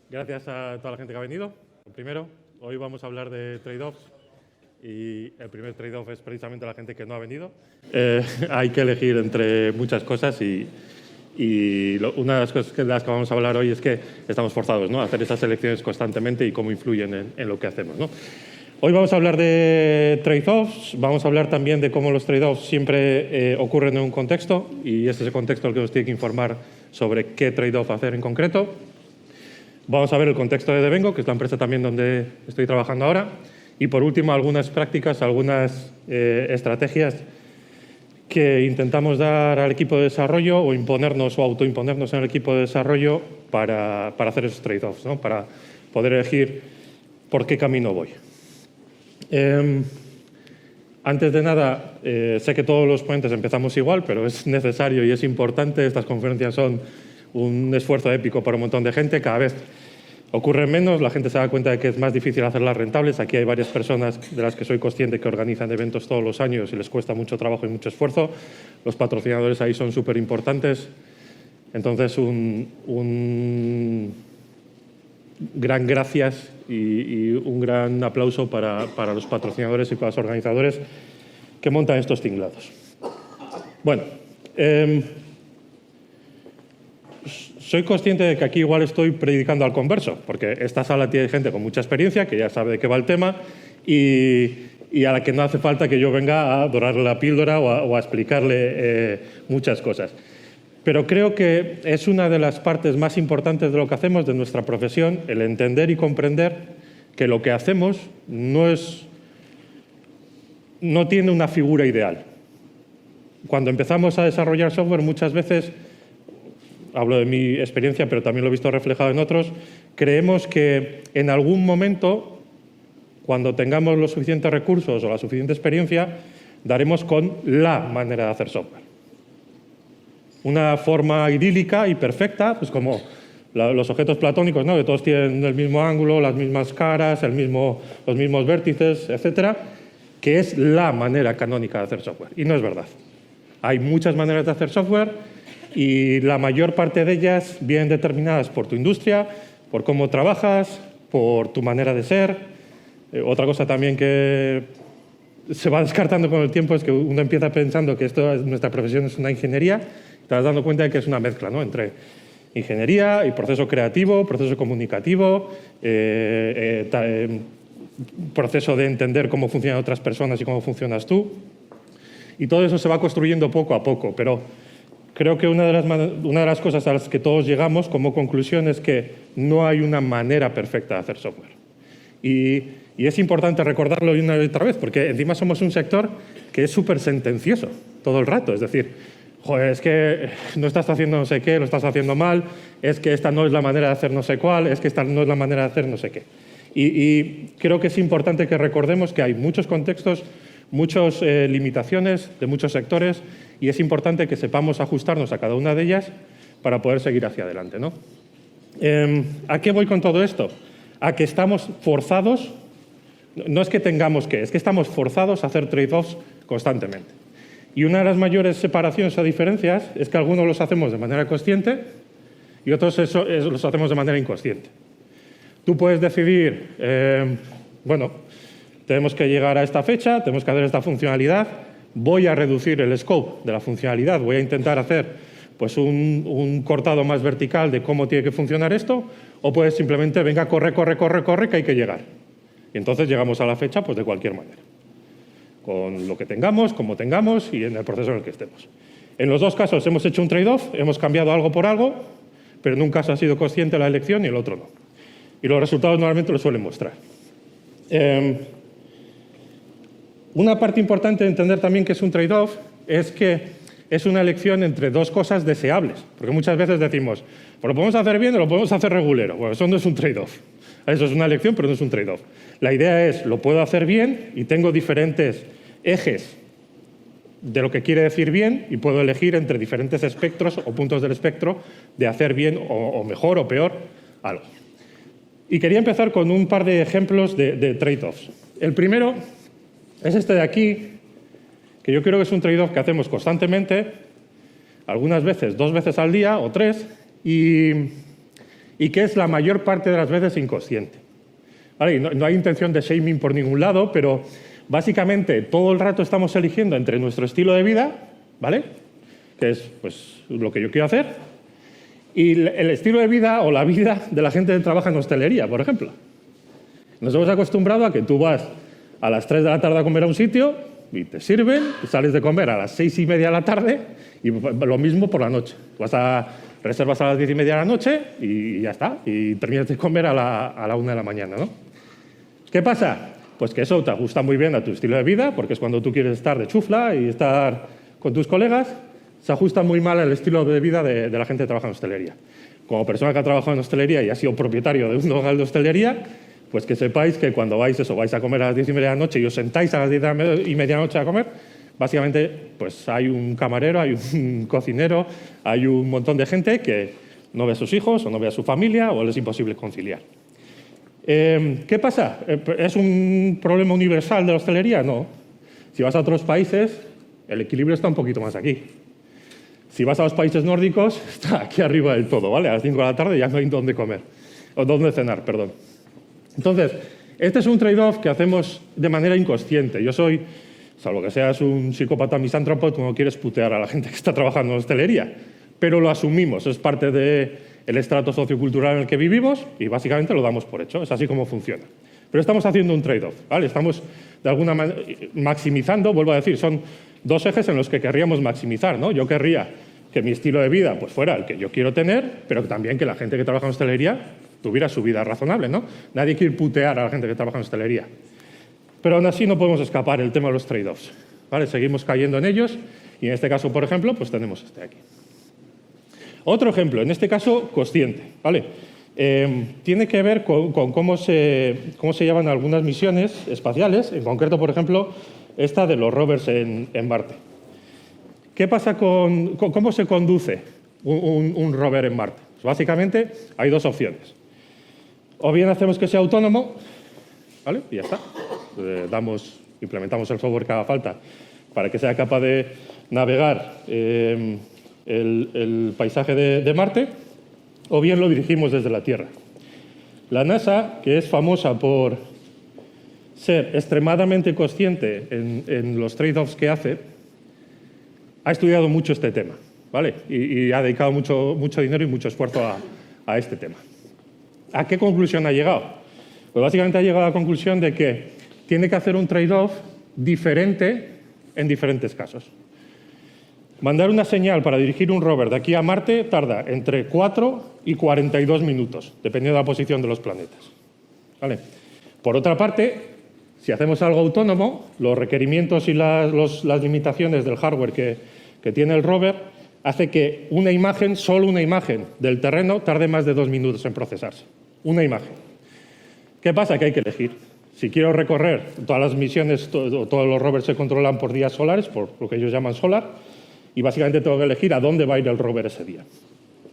Gracias a toda la gente que ha venido. Primero, hoy vamos a hablar de trade-offs y el primer trade-off es precisamente la gente que no ha venido. Hay que elegir entre muchas cosas y una de las cosas de las que vamos a hablar hoy es que estamos forzados, ¿no?, a hacer esas elecciones constantemente y cómo influyen en lo que hacemos, ¿no? Hoy vamos a hablar de trade-offs, vamos a hablar también de cómo los trade-offs siempre ocurren en un contexto y este es el contexto el que nos tiene que informar sobre qué trade-off hacer en concreto. Vamos a ver el contexto de Devengo, que es la empresa también donde estoy trabajando ahora. Y por último, algunas prácticas, algunas estrategias que intentamos dar al equipo de desarrollo o imponernos o autoimponernos en el equipo de desarrollo para hacer esos trade-offs, ¿no?, para poder elegir por qué camino voy. Antes de nada, sé que todos los ponentes empezamos igual, pero es necesario y es importante. Estas conferencias son un esfuerzo épico para un montón de gente. Cada vez ocurre menos, la gente se da cuenta de que es más difícil hacerlas rentables. Aquí hay varias personas de las que soy consciente que organizan eventos todos los años y les cuesta mucho trabajo y mucho esfuerzo. Los patrocinadores ahí son súper importantes. Entonces, un gran gracias y un gran aplauso para los patrocinadores y para los organizadores que montan estos tinglados. Bueno, soy consciente de que aquí igual estoy predicando al converso, porque esta sala tiene gente con mucha experiencia, que ya sabe de qué va el tema y a la que no hace falta que yo venga a dorarle la píldora o a explicarle muchas cosas. Pero creo que es una de las partes más importantes de lo que hacemos, de nuestra profesión, el entender y comprender que lo que hacemos no tiene una figura ideal. Cuando empezamos a desarrollar software, muchas veces, hablo de mi experiencia, pero también lo he visto reflejado en otros, creemos que en algún momento, cuando tengamos los suficientes recursos o la suficiente experiencia, daremos con la manera de hacer software. Una forma idílica y perfecta, pues como los objetos platónicos, ¿no?, que todos tienen el mismo ángulo, las mismas caras, los mismos vértices, etcétera, que es la manera canónica de hacer software. Y no es verdad. Hay muchas maneras de hacer software y la mayor parte de ellas vienen determinadas por tu industria, por cómo trabajas, por tu manera de ser. Otra cosa también que se va descartando con el tiempo es que uno empieza pensando que nuestra profesión es una ingeniería. Te vas dando cuenta de que es una mezcla, ¿no?, entre ingeniería y proceso creativo, proceso comunicativo, proceso de entender cómo funcionan otras personas y cómo funcionas tú. Y todo eso se va construyendo poco a poco, pero creo que una de las cosas a las que todos llegamos como conclusión es que no hay una manera perfecta de hacer software. Y es importante recordarlo una y otra vez, porque encima somos un sector que es súper sentencioso todo el rato. Es decir, joder, es que no estás haciendo no sé qué, lo estás haciendo mal, es que esta no es la manera de hacer no sé cuál, es que esta no es la manera de hacer no sé qué. Y creo que es importante que recordemos que hay muchos contextos, muchas limitaciones de muchos sectores y es importante que sepamos ajustarnos a cada una de ellas para poder seguir hacia adelante, ¿no? ¿A qué voy con todo esto? A que estamos forzados, no es que tengamos que, es que estamos forzados a hacer trade-offs constantemente. Y una de las mayores separaciones o diferencias es que algunos los hacemos de manera consciente y otros los hacemos de manera inconsciente. Tú puedes decidir, bueno, tenemos que llegar a esta fecha, tenemos que hacer esta funcionalidad, voy a reducir el scope de la funcionalidad, voy a intentar hacer pues, un cortado más vertical de cómo tiene que funcionar esto, o puedes simplemente, venga, corre, que hay que llegar. Y entonces llegamos a la fecha pues, de cualquier manera, con lo que tengamos, como tengamos y en el proceso en el que estemos. En los dos casos hemos hecho un trade-off, hemos cambiado algo por algo, pero en un caso ha sido consciente la elección y el otro no. Y los resultados normalmente lo suelen mostrar. Una parte importante de entender también que es un trade-off es que es una elección entre dos cosas deseables. Porque muchas veces decimos, pues lo podemos hacer bien o lo podemos hacer regulero. Bueno, eso no es un trade-off. Eso es una elección, pero no es un trade-off. La idea es, lo puedo hacer bien y tengo diferentes ejes de lo que quiere decir bien y puedo elegir entre diferentes espectros o puntos del espectro de hacer bien o mejor o peor algo. Y quería empezar con un par de ejemplos de trade-offs. El primero es este de aquí, que yo creo que es un trade-off que hacemos constantemente, algunas veces, 2 veces al día o 3, y y que es la mayor parte de las veces inconsciente. ¿Vale? Y no hay intención de shaming por ningún lado, pero básicamente todo el rato estamos eligiendo entre nuestro estilo de vida, ¿vale? Que es pues, lo que yo quiero hacer, y el estilo de vida o la vida de la gente que trabaja en hostelería, por ejemplo. Nos hemos acostumbrado a que tú vas a las 3 de la tarde a comer a un sitio y te sirven, y sales de comer a las 6:30 de la tarde y lo mismo por la noche. Reservas a las 10:30 de la noche y ya está, y terminas de comer a la 1 de la mañana, ¿no? ¿Qué pasa? Pues que eso te ajusta muy bien a tu estilo de vida, porque es cuando tú quieres estar de chufla y estar con tus colegas. Se ajusta muy mal al estilo de vida de la gente que trabaja en hostelería. Como persona que ha trabajado en hostelería y ha sido propietario de un local de hostelería, pues que sepáis que cuando vais a comer a las 10:30 de la noche y os sentáis a las 10:30 de la noche a comer, básicamente pues hay un camarero, hay un cocinero, hay un montón de gente que no ve a sus hijos o no ve a su familia o les es imposible conciliar. ¿Qué pasa? ¿Es un problema universal de la hostelería? No. Si vas a otros países, el equilibrio está un poquito más aquí. Si vas a los países nórdicos, está aquí arriba del todo, ¿vale? A las 5 de la tarde ya no hay dónde comer, o dónde cenar, perdón. Entonces, este es un trade-off que hacemos de manera inconsciente. Yo soy, salvo que seas un psicópata misántropo, tú no quieres putear a la gente que está trabajando en hostelería, pero lo asumimos, es parte del estrato sociocultural en el que vivimos y básicamente lo damos por hecho, es así como funciona. Pero estamos haciendo un trade-off, ¿vale? Estamos de alguna manera maximizando, vuelvo a decir, son dos ejes en los que querríamos maximizar, ¿no? Yo querría que mi estilo de vida pues, fuera el que yo quiero tener, pero también que la gente que trabaja en hostelería tuviera su vida razonable, ¿no? Nadie quiere putear a la gente que trabaja en hostelería. Pero aún así no podemos escapar el tema de los trade-offs, ¿vale? Seguimos cayendo en ellos y en este caso, por ejemplo, pues tenemos este aquí. Otro ejemplo, en este caso, consciente, ¿vale? Tiene que ver con cómo se llevan algunas misiones espaciales, en concreto, por ejemplo, esta de los rovers en Marte. ¿Qué pasa cómo se conduce un rover en Marte? Pues básicamente hay dos opciones. O bien hacemos que sea autónomo, ¿vale? Y ya está. Implementamos el software que haga falta para que sea capaz de navegar el paisaje de Marte, o bien lo dirigimos desde la Tierra. La NASA, que es famosa por ser extremadamente consciente en los trade-offs que hace, ha estudiado mucho este tema, ¿vale? Y ha dedicado mucho dinero y mucho esfuerzo a este tema. ¿A qué conclusión ha llegado? Pues básicamente ha llegado a la conclusión de que tiene que hacer un trade-off diferente en diferentes casos. Mandar una señal para dirigir un rover de aquí a Marte tarda entre 4 y 42 minutos, dependiendo de la posición de los planetas, ¿vale? Por otra parte, si hacemos algo autónomo, los requerimientos y las limitaciones del hardware que tiene el rover hace que solo una imagen del terreno tarde más de 2 minutos en procesarse. Una imagen. ¿Qué pasa? Que hay que elegir. Si quiero recorrer todas las misiones, todos los rovers se controlan por días solares, por lo que ellos llaman solar, y básicamente tengo que elegir a dónde va a ir el rover ese día.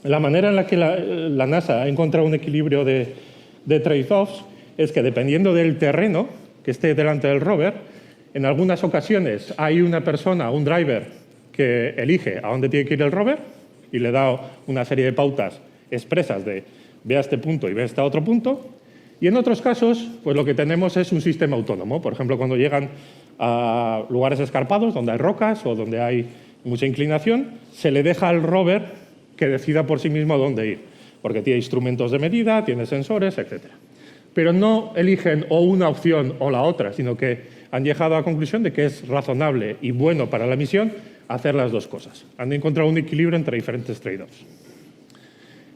La manera en la que la NASA ha encontrado un equilibrio de trade-offs es que dependiendo del terreno que esté delante del rover, en algunas ocasiones hay una persona, un driver, que elige a dónde tiene que ir el rover y le da una serie de pautas expresas de ve a este punto y ve a este otro punto. Y en otros casos, pues lo que tenemos es un sistema autónomo. Por ejemplo, cuando llegan a lugares escarpados, donde hay rocas o donde hay mucha inclinación, se le deja al rover que decida por sí mismo a dónde ir, porque tiene instrumentos de medida, tiene sensores, etc. Pero no eligen o una opción o la otra, sino que han llegado a la conclusión de que es razonable y bueno para la misión hacer las dos cosas. Han encontrado un equilibrio entre diferentes trade-offs.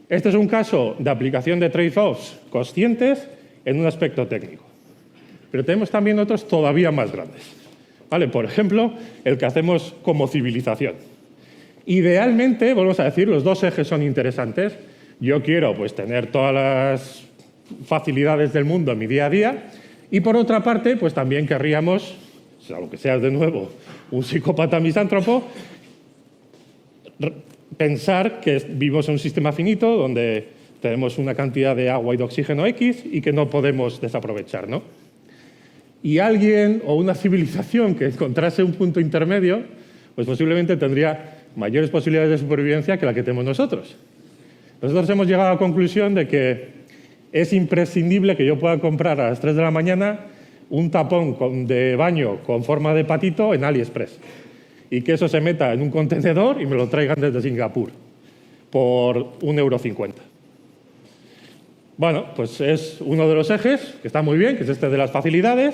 Este es un caso de aplicación de trade-offs conscientes en un aspecto técnico. Pero tenemos también otros todavía más grandes. ¿Vale? Por ejemplo, el que hacemos como civilización. Idealmente, volvemos a decir, los dos ejes son interesantes. Yo quiero pues, tener todas las facilidades del mundo en mi día a día y, por otra parte, pues también querríamos, salvo que seas de nuevo un psicópata misántropo, pensar que vivimos en un sistema finito donde tenemos una cantidad de agua y de oxígeno X y que no podemos desaprovechar, ¿no? Y alguien o una civilización que encontrase un punto intermedio, pues posiblemente tendría mayores posibilidades de supervivencia que la que tenemos nosotros. Nosotros hemos llegado a la conclusión de que es imprescindible que yo pueda comprar a las 3 de la mañana un tapón de baño con forma de patito en AliExpress y que eso se meta en un contenedor y me lo traigan desde Singapur por 1,50 €. Bueno, pues es uno de los ejes, que está muy bien, que es este de las facilidades,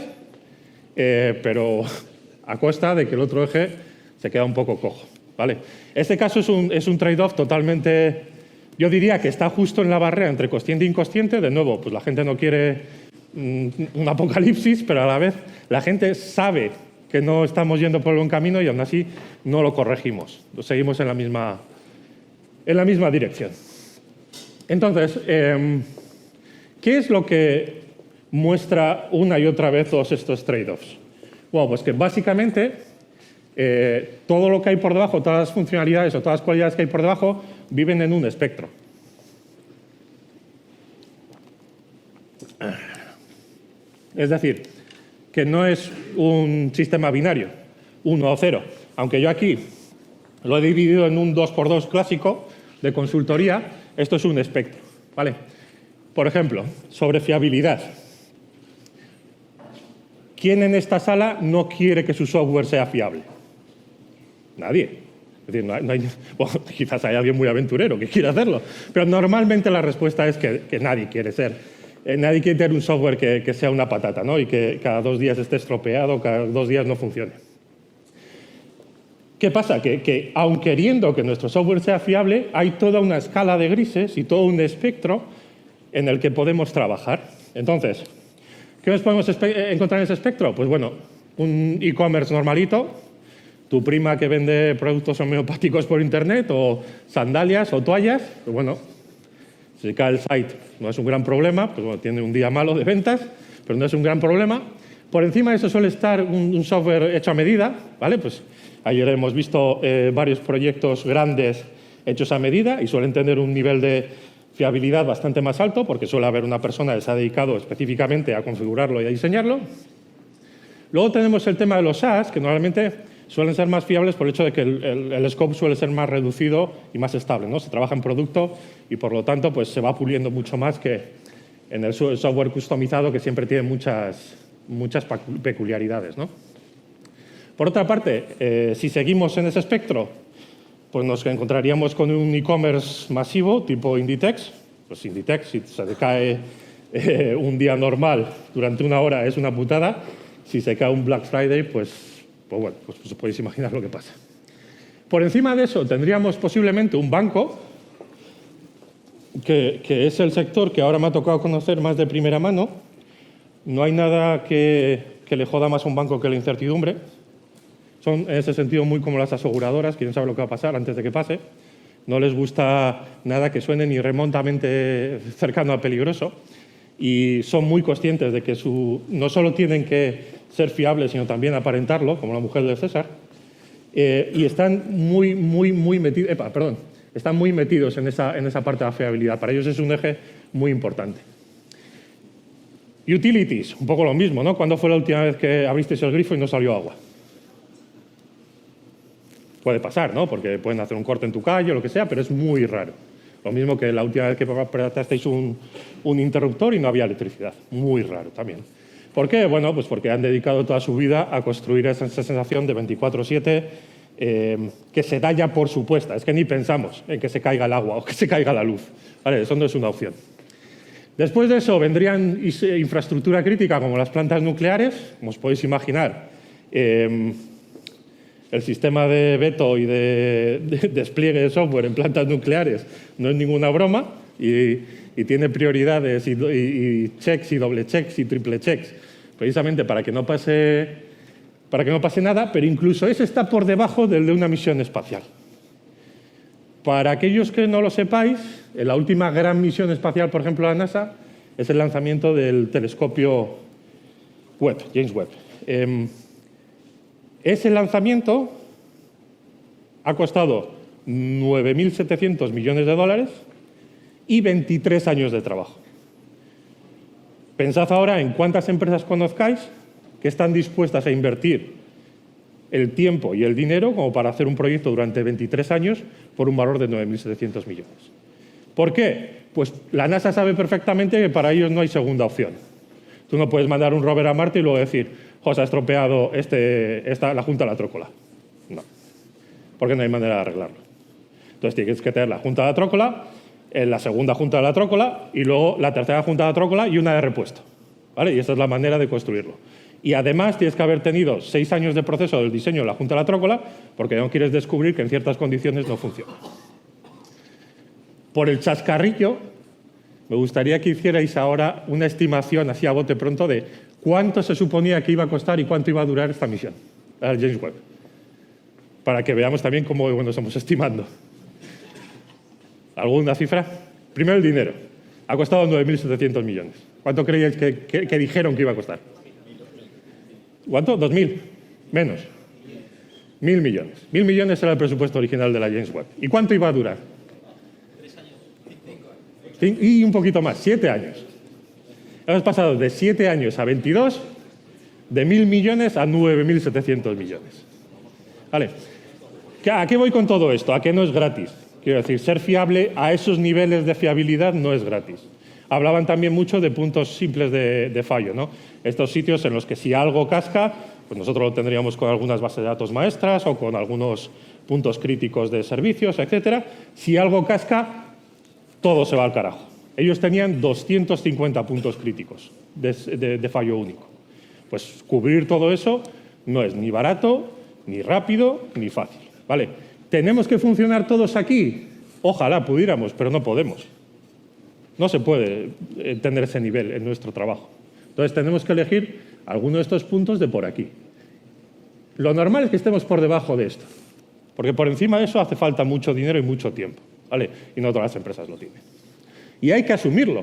pero a costa de que el otro eje se queda un poco cojo, ¿vale? Este caso es un trade-off totalmente, yo diría que está justo en la barrera entre consciente e inconsciente. De nuevo, pues la gente no quiere un apocalipsis, pero a la vez la gente sabe que no estamos yendo por el buen camino y aún así no lo corregimos. Seguimos en la misma dirección. Entonces, ¿qué es lo que muestra una y otra vez todos estos trade-offs? Bueno, pues que básicamente todo lo que hay por debajo, todas las funcionalidades o todas las cualidades que hay por debajo, viven en un espectro. Es decir, que no es un sistema binario, 1 o 0. Aunque yo aquí lo he dividido en un 2×2 clásico de consultoría, esto es un espectro, ¿vale? Por ejemplo, sobre fiabilidad. ¿Quién en esta sala no quiere que su software sea fiable? Nadie. Es decir, bueno, quizás hay alguien muy aventurero que quiera hacerlo, pero normalmente la respuesta es que nadie quiere nadie quiere tener un software que sea una patata, ¿no? Y que cada 2 días esté estropeado, cada 2 días no funcione. ¿Qué pasa? Que aun queriendo que nuestro software sea fiable, hay toda una escala de grises y todo un espectro en el que podemos trabajar. Entonces, ¿qué nos podemos encontrar en ese espectro? Pues bueno, un e-commerce normalito, tu prima que vende productos homeopáticos por internet, o sandalias o toallas, pues bueno, si cae el site no es un gran problema, pues bueno, tiene un día malo de ventas, pero no es un gran problema. Por encima de eso suele estar un software hecho a medida, ¿vale? Pues ayer hemos visto varios proyectos grandes hechos a medida y suelen tener un nivel de fiabilidad bastante más alto porque suele haber una persona que se ha dedicado específicamente a configurarlo y a diseñarlo. Luego tenemos el tema de los SaaS, que normalmente suelen ser más fiables por el hecho de que el scope suele ser más reducido y más estable, ¿no? Se trabaja en producto y, por lo tanto, pues se va puliendo mucho más que en el software customizado, que siempre tiene muchas peculiaridades, ¿no? Por otra parte, si seguimos en ese espectro, pues nos encontraríamos con un e-commerce masivo tipo Inditex. Pues Inditex, si se decae un día normal durante 1 hora es una putada. Si se cae un Black Friday, pues bueno, pues os podéis imaginar lo que pasa. Por encima de eso tendríamos posiblemente un banco, que es el sector que ahora me ha tocado conocer más de primera mano. No hay nada que le joda más a un banco que la incertidumbre. Son, en ese sentido, muy como las aseguradoras, quieren saber lo que va a pasar antes de que pase. No les gusta nada que suene ni remotamente cercano a peligroso. Y son muy conscientes de que no solo tienen que ser fiables, sino también aparentarlo, como la mujer de César. Y están muy metidos en esa parte de la fiabilidad. Para ellos es un eje muy importante. Utilities, un poco lo mismo, ¿no? ¿Cuándo fue la última vez que abristeis el grifo y no salió agua? Puede pasar, ¿no? Porque pueden hacer un corte en tu calle o lo que sea, pero es muy raro. Lo mismo que la última vez que apretasteis un interruptor y no había electricidad. Muy raro también. ¿Por qué? Bueno, pues porque han dedicado toda su vida a construir esa sensación de 24/7 que se da ya por supuesta. Es que ni pensamos en que se caiga el agua o que se caiga la luz. ¿Vale? Eso no es una opción. Después de eso vendrían infraestructura crítica como las plantas nucleares, como os podéis imaginar. El sistema de veto y de despliegue de software en plantas nucleares no es ninguna broma y tiene prioridades y checks y doble checks y triple checks precisamente para que no pase nada, pero incluso ese está por debajo del de una misión espacial. Para aquellos que no lo sepáis, la última gran misión espacial, por ejemplo, de la NASA, es el lanzamiento del telescopio Webb, James Webb. Ese lanzamiento ha costado 9.700 millones de dólares y 23 años de trabajo. Pensad ahora en cuántas empresas conozcáis que están dispuestas a invertir el tiempo y el dinero como para hacer un proyecto durante 23 años por un valor de 9.700 millones. ¿Por qué? Pues la NASA sabe perfectamente que para ellos no hay segunda opción. Tú no puedes mandar un rover a Marte y luego decir, se ha estropeado la junta de la trócola. No, porque no hay manera de arreglarlo. Entonces tienes que tener la junta de la trócola, la segunda junta de la trócola y luego la tercera junta de la trócola y una de repuesto. ¿Vale? Y esa es la manera de construirlo. Y además tienes que haber tenido 6 años de proceso del diseño de la junta de la trócola porque no quieres descubrir que en ciertas condiciones no funciona. Por el chascarrillo, me gustaría que hicierais ahora una estimación así a bote pronto de cuánto se suponía que iba a costar y cuánto iba a durar esta misión, la James Webb, para que veamos también cómo nos estamos estimando. ¿Alguna cifra? Primero el dinero. Ha costado 9.700 millones. ¿Cuánto creíais que dijeron que iba a costar? ¿Cuánto? 2.000. Menos. 1.000 millones. 1.000 millones era el presupuesto original de la James Webb. ¿Y cuánto iba a durar? 3 años. 5 años. Y un poquito más, 7 años. Hemos pasado de 7 años a 22, de 1.000 millones a 9.700 millones. ¿Vale? ¿A qué voy con todo esto? A que no es gratis. Quiero decir, ser fiable a esos niveles de fiabilidad no es gratis. Hablaban también mucho de puntos simples de fallo, ¿no? Estos sitios en los que si algo casca, pues nosotros lo tendríamos con algunas bases de datos maestras o con algunos puntos críticos de servicios, etcétera. Si algo casca, todo se va al carajo. Ellos tenían 250 puntos críticos de fallo único. Pues cubrir todo eso no es ni barato, ni rápido, ni fácil. ¿Vale? ¿Tenemos que funcionar todos aquí? Ojalá pudiéramos, pero no podemos. No se puede tener ese nivel en nuestro trabajo. Entonces tenemos que elegir alguno de estos puntos de por aquí. Lo normal es que estemos por debajo de esto, porque por encima de eso hace falta mucho dinero y mucho tiempo, ¿vale? Y no todas las empresas lo tienen. Y hay que asumirlo.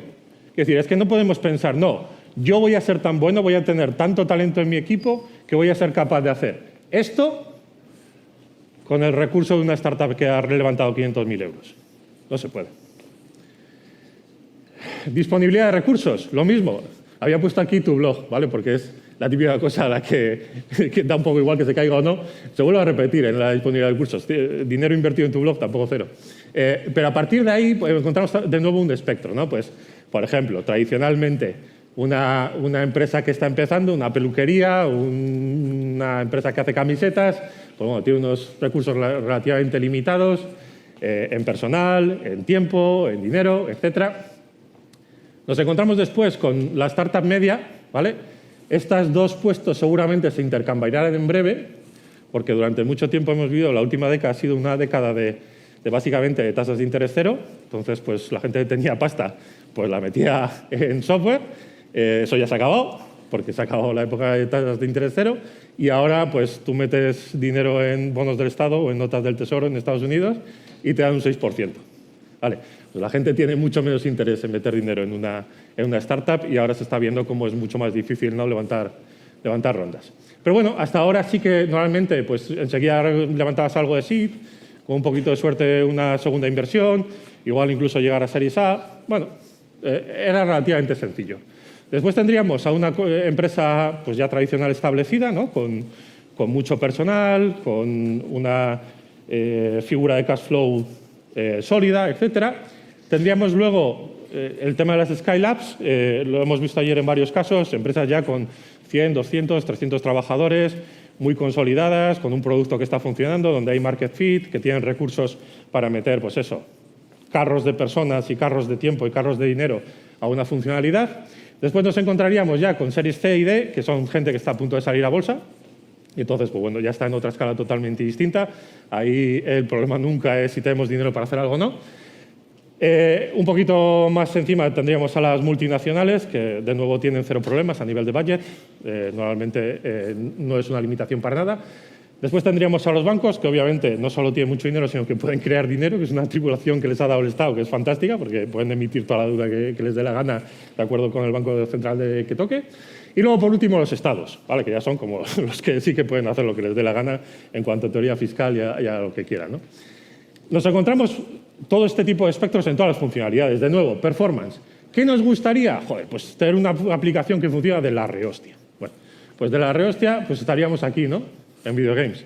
Es decir, es que no podemos pensar, no, yo voy a ser tan bueno, voy a tener tanto talento en mi equipo que voy a ser capaz de hacer esto con el recurso de una startup que ha levantado 500.000 euros. No se puede. Disponibilidad de recursos, lo mismo. Había puesto aquí tu blog, ¿vale? Porque es la típica cosa a la que da un poco igual que se caiga o no. Se vuelve a repetir en la disponibilidad de recursos. Dinero invertido en tu blog, tampoco cero. Pero a partir de ahí pues, encontramos de nuevo un espectro, ¿no? Pues, por ejemplo, tradicionalmente una empresa que está empezando, una peluquería, una empresa que hace camisetas, pues bueno, tiene unos recursos relativamente limitados en personal, en tiempo, en dinero, etcétera. Nos encontramos después con la startup media, ¿vale? Estos dos puestos seguramente se intercambiarán en breve, porque durante mucho tiempo hemos vivido, la última década ha sido una década de básicamente de tasas de interés cero. Entonces, pues la gente que tenía pasta, pues la metía en software. Eso ya se ha acabado, porque se ha acabado la época de tasas de interés cero. Y ahora, pues tú metes dinero en bonos del Estado o en notas del Tesoro en Estados Unidos y te dan un 6%. Vale. Pues la gente tiene mucho menos interés en meter dinero en una startup y ahora se está viendo cómo es mucho más difícil, ¿no? levantar rondas. Pero bueno, hasta ahora sí que normalmente pues, enseguida levantabas algo de seed, con un poquito de suerte una segunda inversión, igual incluso llegar a Series A. Bueno, era relativamente sencillo. Después tendríamos a una empresa pues, ya tradicional establecida, ¿no? con mucho personal, con una figura de cash flow sólida, etcétera. Tendríamos luego el tema de las Skylabs, lo hemos visto ayer en varios casos, empresas ya con 100, 200, 300 trabajadores, muy consolidadas, con un producto que está funcionando, donde hay market fit, que tienen recursos para meter, pues eso, carros de personas y carros de tiempo y carros de dinero a una funcionalidad. Después nos encontraríamos ya con series C y D, que son gente que está a punto de salir a bolsa, y entonces, pues bueno, ya está en otra escala totalmente distinta. Ahí el problema nunca es si tenemos dinero para hacer algo o no. Un poquito más encima tendríamos a las multinacionales, que de nuevo tienen cero problemas a nivel de budget. Normalmente no es una limitación para nada. Después tendríamos a los bancos, que obviamente no solo tienen mucho dinero, sino que pueden crear dinero, que es una tribulación que les ha dado el Estado, que es fantástica, porque pueden emitir toda la deuda que les dé la gana, de acuerdo con el Banco Central que toque. Y luego, por último, los estados, ¿vale? Que ya son como los que sí que pueden hacer lo que les dé la gana en cuanto a teoría fiscal y a lo que quieran, ¿no? Nos encontramos todo este tipo de espectros en todas las funcionalidades. De nuevo, performance. ¿Qué nos gustaría? Joder, pues tener una aplicación que funciona de la rehostia. Bueno, pues de la rehostia pues estaríamos aquí, ¿no? En videogames.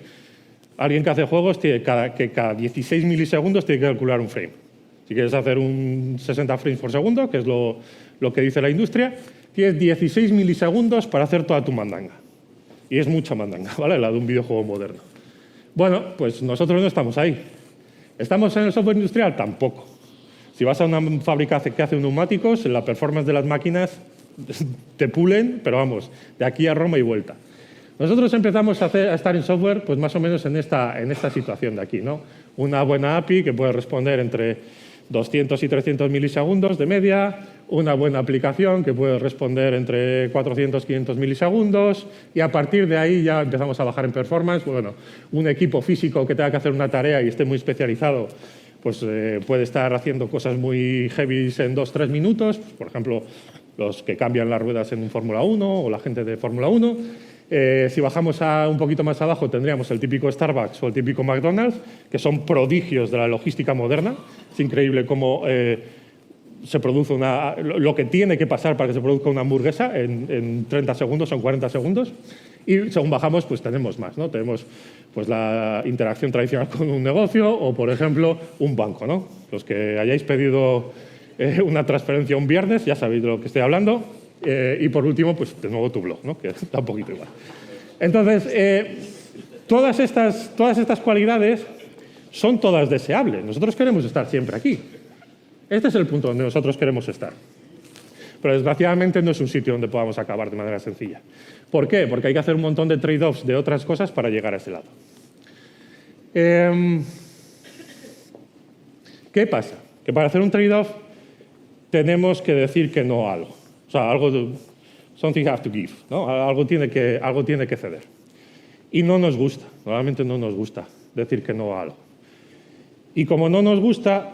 Alguien que hace juegos tiene que cada 16 milisegundos tiene que calcular un frame. Si quieres hacer un 60 frames por segundo, que es lo que dice la industria, tienes 16 milisegundos para hacer toda tu mandanga. Y es mucha mandanga, ¿vale? La de un videojuego moderno. Bueno, pues nosotros no estamos ahí. ¿Estamos en el software industrial? Tampoco. Si vas a una fábrica que hace neumáticos, la performance de las máquinas te pulen, pero vamos, de aquí a Roma y vuelta. Nosotros empezamos a estar en software pues más o menos en esta situación de aquí, ¿no? Una buena API que puede responder entre 200 y 300 milisegundos de media, una buena aplicación que puede responder entre 400 y 500 milisegundos y a partir de ahí ya empezamos a bajar en performance. Bueno, un equipo físico que tenga que hacer una tarea y esté muy especializado pues puede estar haciendo cosas muy heavy en 2-3 minutos, por ejemplo, los que cambian las ruedas en un Fórmula 1 o la gente de Fórmula 1. Si bajamos un poquito más abajo tendríamos el típico Starbucks o el típico McDonald's, que son prodigios de la logística moderna. Es increíble cómo se produce lo que tiene que pasar para que se produzca una hamburguesa en 30 segundos o en 40 segundos. Y según bajamos, pues tenemos más, ¿no? Tenemos pues, la interacción tradicional con un negocio o, por ejemplo, un banco, ¿no? Los que hayáis pedido una transferencia un viernes, ya sabéis de lo que estoy hablando. Y por último, pues de nuevo tu blog, ¿no? Que está un poquito igual. Entonces, todas estas cualidades son todas deseables. Nosotros queremos estar siempre aquí. Este es el punto donde nosotros queremos estar. Pero desgraciadamente no es un sitio donde podamos acabar de manera sencilla. ¿Por qué? Porque hay que hacer un montón de trade-offs de otras cosas para llegar a ese lado. ¿Qué pasa? Que para hacer un trade-off tenemos que decir que no a algo. O sea, something have to give, ¿no? Algo tiene que ceder. Y no nos gusta, normalmente no nos gusta decir que no a algo. Y como no nos gusta,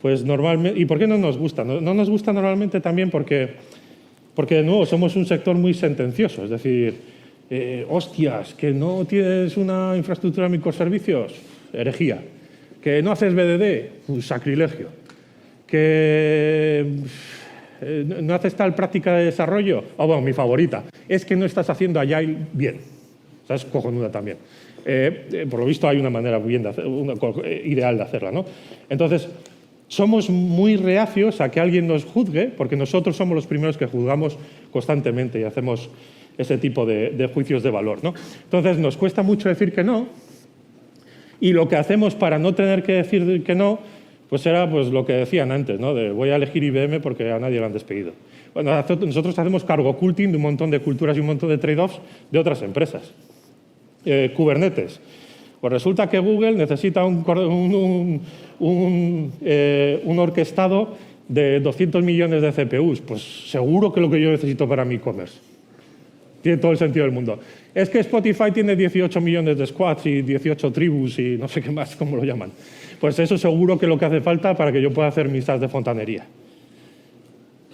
pues normalmente... ¿Y por qué no nos gusta? No nos gusta normalmente también porque de nuevo, somos un sector muy sentencioso. Es decir, hostias, que no tienes una infraestructura de microservicios, herejía. Que no haces BDD, un sacrilegio. Que no haces tal práctica de desarrollo, bueno, mi favorita, es que no estás haciendo Agile bien. O sea, es cojonuda también. Por lo visto hay una manera bien ideal de hacerla, ¿no? Entonces, somos muy reacios a que alguien nos juzgue, porque nosotros somos los primeros que juzgamos constantemente y hacemos ese tipo de juicios de valor, ¿no? Entonces, nos cuesta mucho decir que no, y lo que hacemos para no tener que decir que no, pues era pues, lo que decían antes, ¿no? De voy a elegir IBM porque a nadie lo han despedido. Bueno, nosotros hacemos cargo occulting de un montón de culturas y un montón de trade-offs de otras empresas. Kubernetes. Pues resulta que Google necesita un orquestado de 200 millones de CPUs. Pues seguro que lo que yo necesito para mi e-commerce. Tiene todo el sentido del mundo. Es que Spotify tiene 18 millones de squads y 18 tribus y no sé qué más, cómo lo llaman. Pues eso seguro que es lo que hace falta para que yo pueda hacer mis SaaS de fontanería.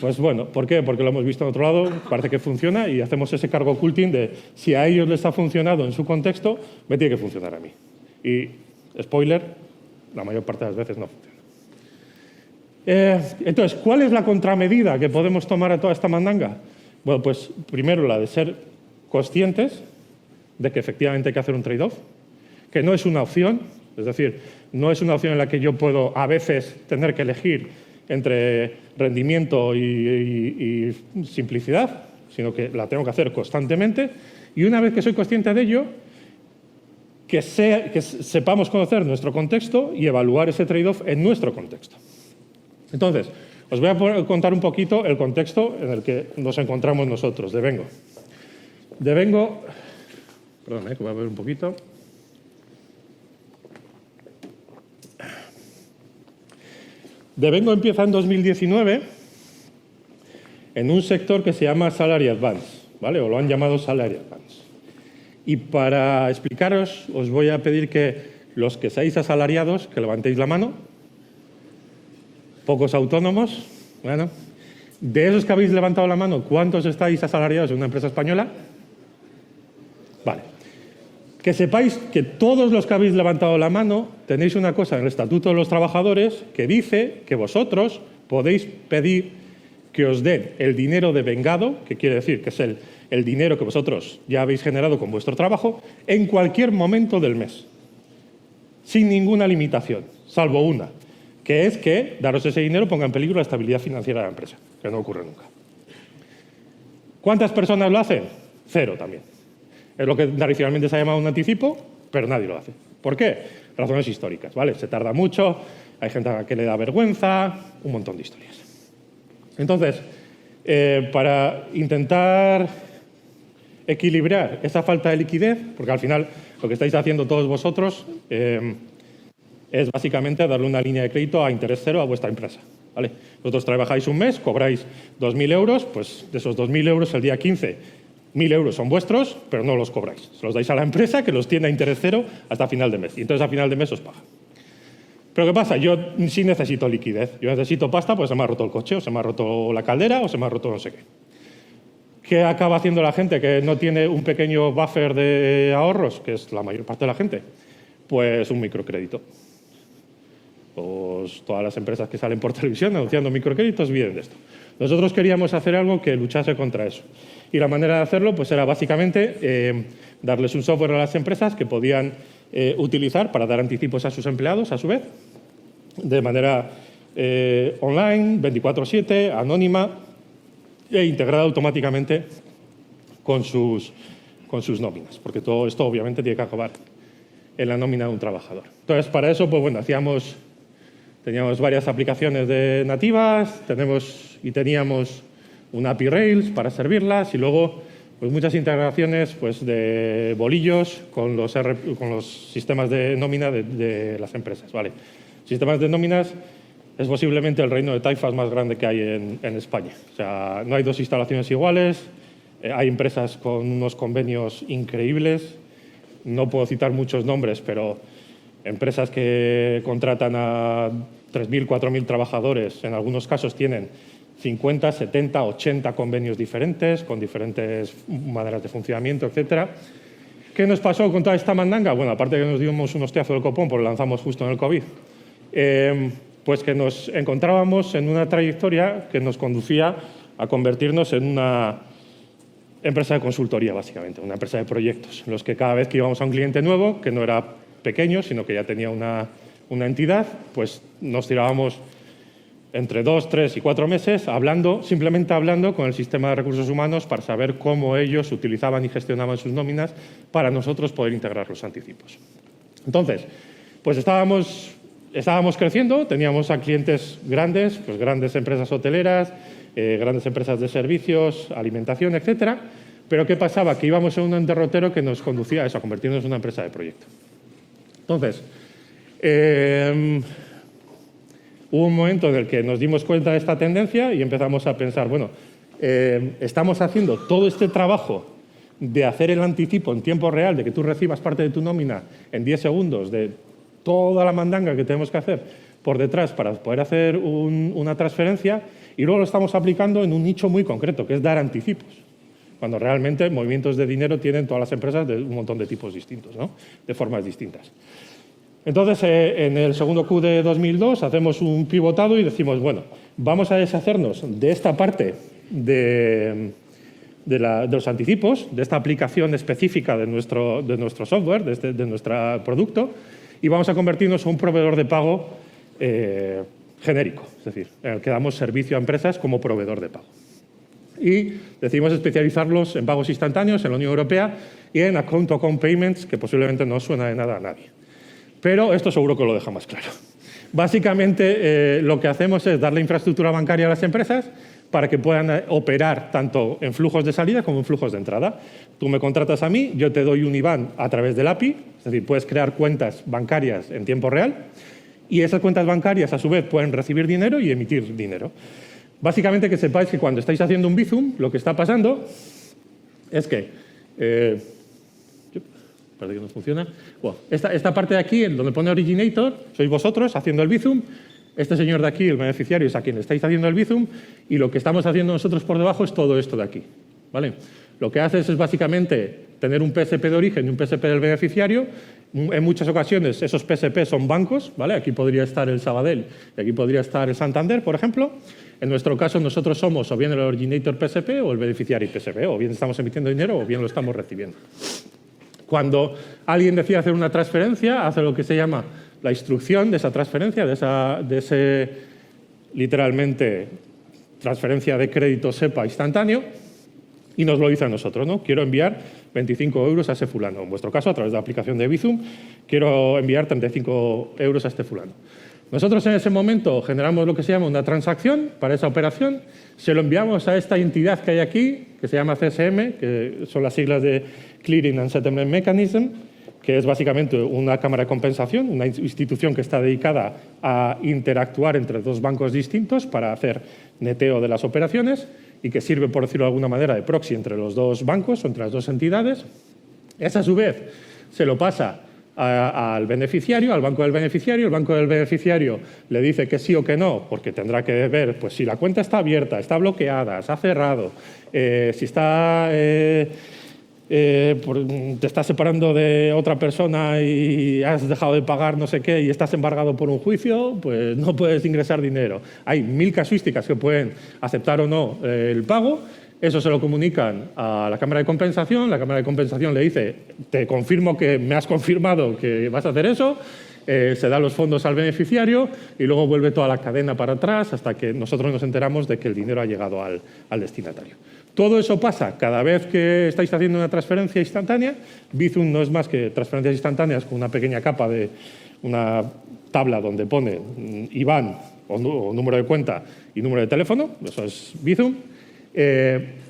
Pues bueno, ¿por qué? Porque lo hemos visto en otro lado, parece que funciona y hacemos ese cargo occulting de si a ellos les ha funcionado en su contexto, me tiene que funcionar a mí. Y, spoiler, la mayor parte de las veces no funciona. Entonces, ¿cuál es la contramedida que podemos tomar a toda esta mandanga? Bueno, pues primero la de ser conscientes de que efectivamente hay que hacer un trade-off, que no es una opción, es decir, no es una opción en la que yo puedo a veces tener que elegir entre rendimiento y simplicidad, sino que la tengo que hacer constantemente. Y una vez que soy consciente de ello, que sepamos conocer nuestro contexto y evaluar ese trade-off en nuestro contexto. Entonces, os voy a contar un poquito el contexto en el que nos encontramos nosotros, Devengo. Devengo, perdón, que voy a ver un poquito. Devengo empieza en 2019 en un sector que se llama Salary Advance, ¿vale? O lo han llamado Salary Advance. Y para explicaros, os voy a pedir que los que seáis asalariados, que levantéis la mano. Pocos autónomos. Bueno, de esos que habéis levantado la mano, ¿cuántos estáis asalariados en una empresa española? Vale. Que sepáis que todos los que habéis levantado la mano tenéis una cosa en el Estatuto de los Trabajadores que dice que vosotros podéis pedir que os den el dinero devengado, que quiere decir que es el dinero que vosotros ya habéis generado con vuestro trabajo, en cualquier momento del mes, sin ninguna limitación, salvo una, que es que daros ese dinero ponga en peligro la estabilidad financiera de la empresa, que no ocurre nunca. ¿Cuántas personas lo hacen? 0 también. Es lo que tradicionalmente se ha llamado un anticipo, pero nadie lo hace. ¿Por qué? Razones históricas, ¿vale? Se tarda mucho, hay gente a la que le da vergüenza, un montón de historias. Entonces, para intentar equilibrar esa falta de liquidez, porque al final lo que estáis haciendo todos vosotros es básicamente darle una línea de crédito a interés cero a vuestra empresa, ¿vale? Vosotros trabajáis un mes, cobráis 2.000 euros, pues de esos 2.000 euros el día 15, 1.000 euros son vuestros, pero no los cobráis. Se los dais a la empresa que los tiene a interés cero hasta final de mes. Y entonces a final de mes os paga. Pero ¿qué pasa? Yo sí necesito liquidez. Yo necesito pasta porque se me ha roto el coche, o se me ha roto la caldera, o se me ha roto no sé qué. ¿Qué acaba haciendo la gente que no tiene un pequeño buffer de ahorros, que es la mayor parte de la gente? Pues un microcrédito. Pues todas las empresas que salen por televisión anunciando microcréditos viven de esto. Nosotros queríamos hacer algo que luchase contra eso. Y la manera de hacerlo pues era básicamente darles un software a las empresas que podían utilizar para dar anticipos a sus empleados, a su vez, de manera online, 24/7, anónima e integrada automáticamente con sus nóminas, porque todo esto obviamente tiene que acabar en la nómina de un trabajador. Entonces, para eso, pues bueno, teníamos varias aplicaciones nativas, teníamos una API Rails para servirlas y luego pues muchas integraciones pues, de bolillos con los sistemas de nómina de las empresas, ¿vale? Sistemas de nóminas es posiblemente el reino de taifas más grande que hay en España. O sea, no hay dos instalaciones iguales, hay empresas con unos convenios increíbles. No puedo citar muchos nombres, pero empresas que contratan a 3.000, 4.000 trabajadores, en algunos casos tienen 50, 70, 80 convenios diferentes, con diferentes maneras de funcionamiento, etcétera. ¿Qué nos pasó con toda esta mandanga? Bueno, aparte de que nos dimos un hostiazo del copón, porque lo lanzamos justo en el COVID, pues que nos encontrábamos en una trayectoria que nos conducía a convertirnos en una empresa de consultoría, básicamente, una empresa de proyectos, en los que cada vez que íbamos a un cliente nuevo, que no era pequeño, sino que ya tenía una entidad, pues nos tirábamos entre 2, 3 y 4 meses simplemente hablando con el sistema de recursos humanos para saber cómo ellos utilizaban y gestionaban sus nóminas para nosotros poder integrar los anticipos. Entonces, pues estábamos creciendo, teníamos a clientes grandes, pues grandes empresas hoteleras, grandes empresas de servicios, alimentación, etcétera. Pero ¿qué pasaba? Que íbamos en un derrotero que nos conducía a eso, a convertirnos en una empresa de proyecto. Entonces, hubo un momento en el que nos dimos cuenta de esta tendencia y empezamos a pensar, bueno, estamos haciendo todo este trabajo de hacer el anticipo en tiempo real, de que tú recibas parte de tu nómina en 10 segundos, de toda la mandanga que tenemos que hacer por detrás para poder hacer una transferencia, y luego lo estamos aplicando en un nicho muy concreto, que es dar anticipos, cuando realmente movimientos de dinero tienen todas las empresas de un montón de tipos distintos, ¿no? De formas distintas. Entonces, en el segundo Q de 2002 hacemos un pivotado y decimos, bueno, vamos a deshacernos de esta parte de los anticipos, de esta aplicación específica de nuestro software, de nuestro producto, y vamos a convertirnos en un proveedor de pago genérico, es decir, en el que damos servicio a empresas como proveedor de pago. Y decidimos especializarlos en pagos instantáneos en la Unión Europea y en account-to-account payments, que posiblemente no suena de nada a nadie. Pero esto seguro que lo deja más claro. Básicamente, lo que hacemos es darle infraestructura bancaria a las empresas para que puedan operar tanto en flujos de salida como en flujos de entrada. Tú me contratas a mí, yo te doy un IBAN a través del API, es decir, puedes crear cuentas bancarias en tiempo real y esas cuentas bancarias, a su vez, pueden recibir dinero y emitir dinero. Básicamente, que sepáis que cuando estáis haciendo un Bizum, lo que está pasando es que... parece que no funciona. Bueno, esta parte de aquí, donde pone Originator, sois vosotros haciendo el Bizum. Este señor de aquí, el beneficiario, es a quien estáis haciendo el Bizum. Y lo que estamos haciendo nosotros por debajo es todo esto de aquí, ¿vale? Lo que haces es básicamente tener un PSP de origen y un PSP del beneficiario. En muchas ocasiones esos PSP son bancos, ¿vale? Aquí podría estar el Sabadell y aquí podría estar el Santander, por ejemplo. En nuestro caso, nosotros somos o bien el Originator PSP o el beneficiario PSP, o bien estamos emitiendo dinero o bien lo estamos recibiendo. Cuando alguien decide hacer una transferencia, hace lo que se llama la instrucción de esa transferencia, de ese, literalmente, transferencia de crédito SEPA instantáneo, y nos lo dice a nosotros, ¿no? Quiero enviar 25 euros a ese fulano. En vuestro caso, a través de la aplicación de Bizum, quiero enviar 35 euros a este fulano. Nosotros en ese momento generamos lo que se llama una transacción para esa operación, se lo enviamos a esta entidad que hay aquí, que se llama CSM, que son las siglas de Clearing and Settlement Mechanism, que es básicamente una cámara de compensación, una institución que está dedicada a interactuar entre dos bancos distintos para hacer neteo de las operaciones y que sirve, por decirlo de alguna manera, de proxy entre los dos bancos o entre las dos entidades. Esa, a su vez, se lo pasa al beneficiario, al banco del beneficiario. El banco del beneficiario le dice que sí o que no, porque tendrá que ver pues, si la cuenta está abierta, está bloqueada, se ha cerrado, si está, te estás separando de otra persona y has dejado de pagar no sé qué y estás embargado por un juicio, pues no puedes ingresar dinero. Hay 1000 casuísticas que pueden aceptar o no el pago. Eso se lo comunican a la Cámara de Compensación. La Cámara de Compensación le dice, te confirmo que me has confirmado que vas a hacer eso. Se da los fondos al beneficiario y luego vuelve toda la cadena para atrás hasta que nosotros nos enteramos de que el dinero ha llegado al destinatario. Todo eso pasa cada vez que estáis haciendo una transferencia instantánea. Bizum no es más que transferencias instantáneas con una pequeña capa de una tabla donde pone IBAN o número de cuenta y número de teléfono. Eso es Bizum.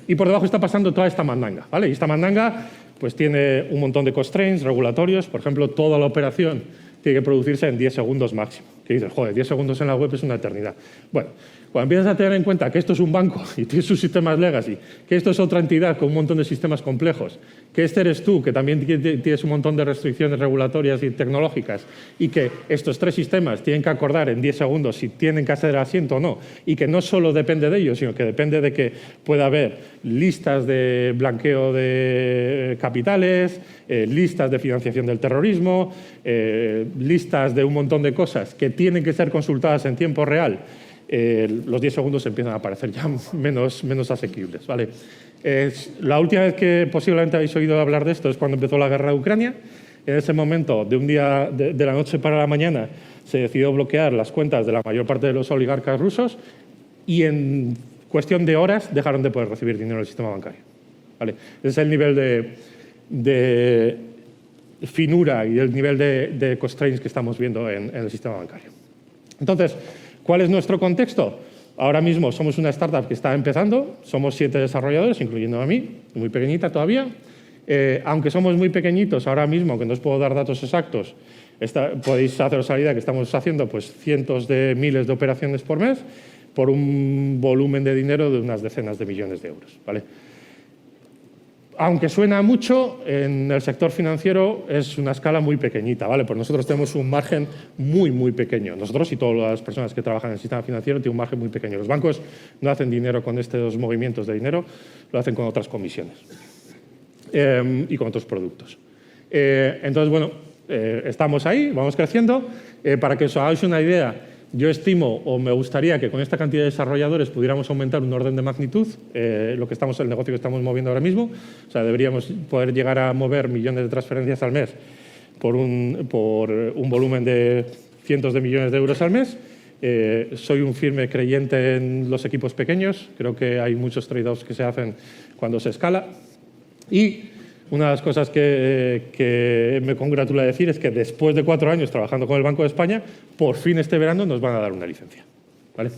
Y por debajo está pasando toda esta mandanga, ¿vale? Y esta mandanga pues, tiene un montón de constraints regulatorios. Por ejemplo, toda la operación tiene que producirse en 10 segundos máximo. Que dices, joder, 10 segundos en la web es una eternidad. Bueno, cuando empiezas a tener en cuenta que esto es un banco y tiene sus sistemas legacy, que esto es otra entidad con un montón de sistemas complejos, que este eres tú, que también tienes un montón de restricciones regulatorias y tecnológicas, y que estos tres sistemas tienen que acordar en 10 segundos si tienen que hacer asiento o no, y que no solo depende de ellos, sino que depende de que pueda haber listas de blanqueo de capitales, listas de financiación del terrorismo, listas de un montón de cosas que tienen que ser consultadas en tiempo real. Los 10 segundos empiezan a parecer ya menos asequibles, ¿vale? La última vez que posiblemente habéis oído hablar de esto es cuando empezó la guerra de Ucrania. En ese momento, de un día de la noche para la mañana, se decidió bloquear las cuentas de la mayor parte de los oligarcas rusos y en cuestión de horas dejaron de poder recibir dinero del sistema bancario, ¿vale? Ese es el nivel de finura y el nivel de constraints que estamos viendo en el sistema bancario. Entonces, ¿cuál es nuestro contexto? Ahora mismo somos una startup que está empezando, somos 7 desarrolladores, incluyendo a mí, muy pequeñita todavía. Aunque somos muy pequeñitos ahora mismo, que no os puedo dar datos exactos, podéis haceros la idea que estamos haciendo pues, cientos de miles de operaciones por mes por un volumen de dinero de unas decenas de millones de euros, ¿vale? Aunque suena mucho, en el sector financiero es una escala muy pequeñita, ¿vale? Pues nosotros tenemos un margen muy pequeño. Nosotros y todas las personas que trabajan en el sistema financiero tienen un margen muy pequeño. Los bancos no hacen dinero con estos movimientos de dinero, lo hacen con otras comisiones y con otros productos. Entonces, bueno, estamos ahí, vamos creciendo. Para que os hagáis una idea, yo estimo o me gustaría que con esta cantidad de desarrolladores pudiéramos aumentar un orden de magnitud el negocio que estamos moviendo ahora mismo. O sea, deberíamos poder llegar a mover millones de transferencias al mes por un volumen de cientos de millones de euros al mes. Soy un firme creyente en los equipos pequeños. Creo que hay muchos trade-offs que se hacen cuando se escala. Y una de las cosas que me congratula decir es que después de 4 años trabajando con el Banco de España, por fin este verano nos van a dar una licencia, ¿vale?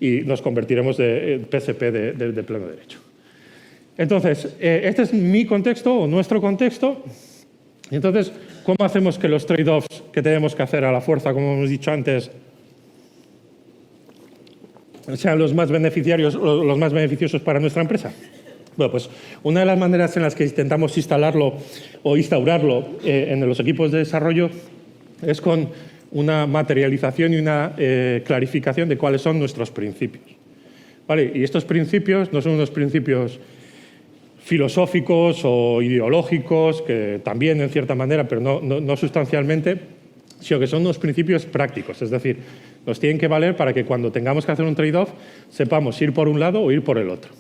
Y nos convertiremos de PSP de pleno derecho. Entonces, este es mi contexto o nuestro contexto. Y entonces, ¿cómo hacemos que los trade-offs que tenemos que hacer a la fuerza, como hemos dicho antes, sean los más beneficiosos para nuestra empresa? Bueno, pues una de las maneras en las que intentamos instaurarlo en los equipos de desarrollo es con una materialización y una clarificación de cuáles son nuestros principios, ¿vale? Y estos principios no son unos principios filosóficos o ideológicos, que también en cierta manera, pero no sustancialmente, sino que son unos principios prácticos. Es decir, nos tienen que valer para que cuando tengamos que hacer un trade-off sepamos ir por un lado o ir por el otro.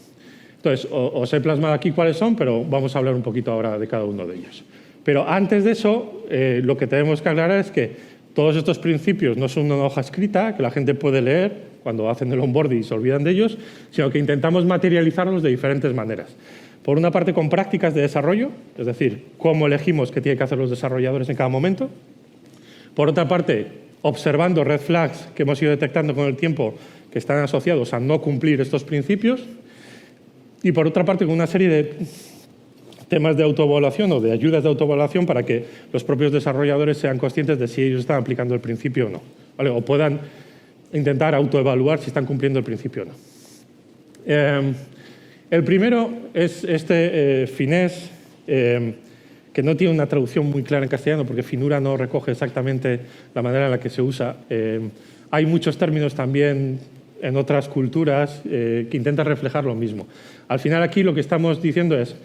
Entonces, os he plasmado aquí cuáles son, pero vamos a hablar un poquito ahora de cada uno de ellos. Pero antes de eso, lo que tenemos que aclarar es que Todos estos principios no son una hoja escrita que la gente puede leer cuando hacen el onboarding y se olvidan de ellos, sino que intentamos materializarlos de diferentes maneras. Por una parte, con prácticas de desarrollo, es decir, cómo elegimos qué tienen que hacer los desarrolladores en cada momento. Por otra parte, observando red flags que hemos ido detectando con el tiempo que están asociados a no cumplir estos principios. Y por otra parte, con una serie de temas de autoevaluación o de ayudas de autoevaluación para que los propios desarrolladores sean conscientes de si ellos están aplicando el principio o no, ¿vale? O puedan intentar autoevaluar si están cumpliendo el principio o no. El primero es este finesse, que no tiene una traducción muy clara en castellano porque finura no recoge exactamente la manera en la que se usa. Hay muchos términos también en otras culturas que intentan reflejar lo mismo. Al final aquí lo que estamos diciendo es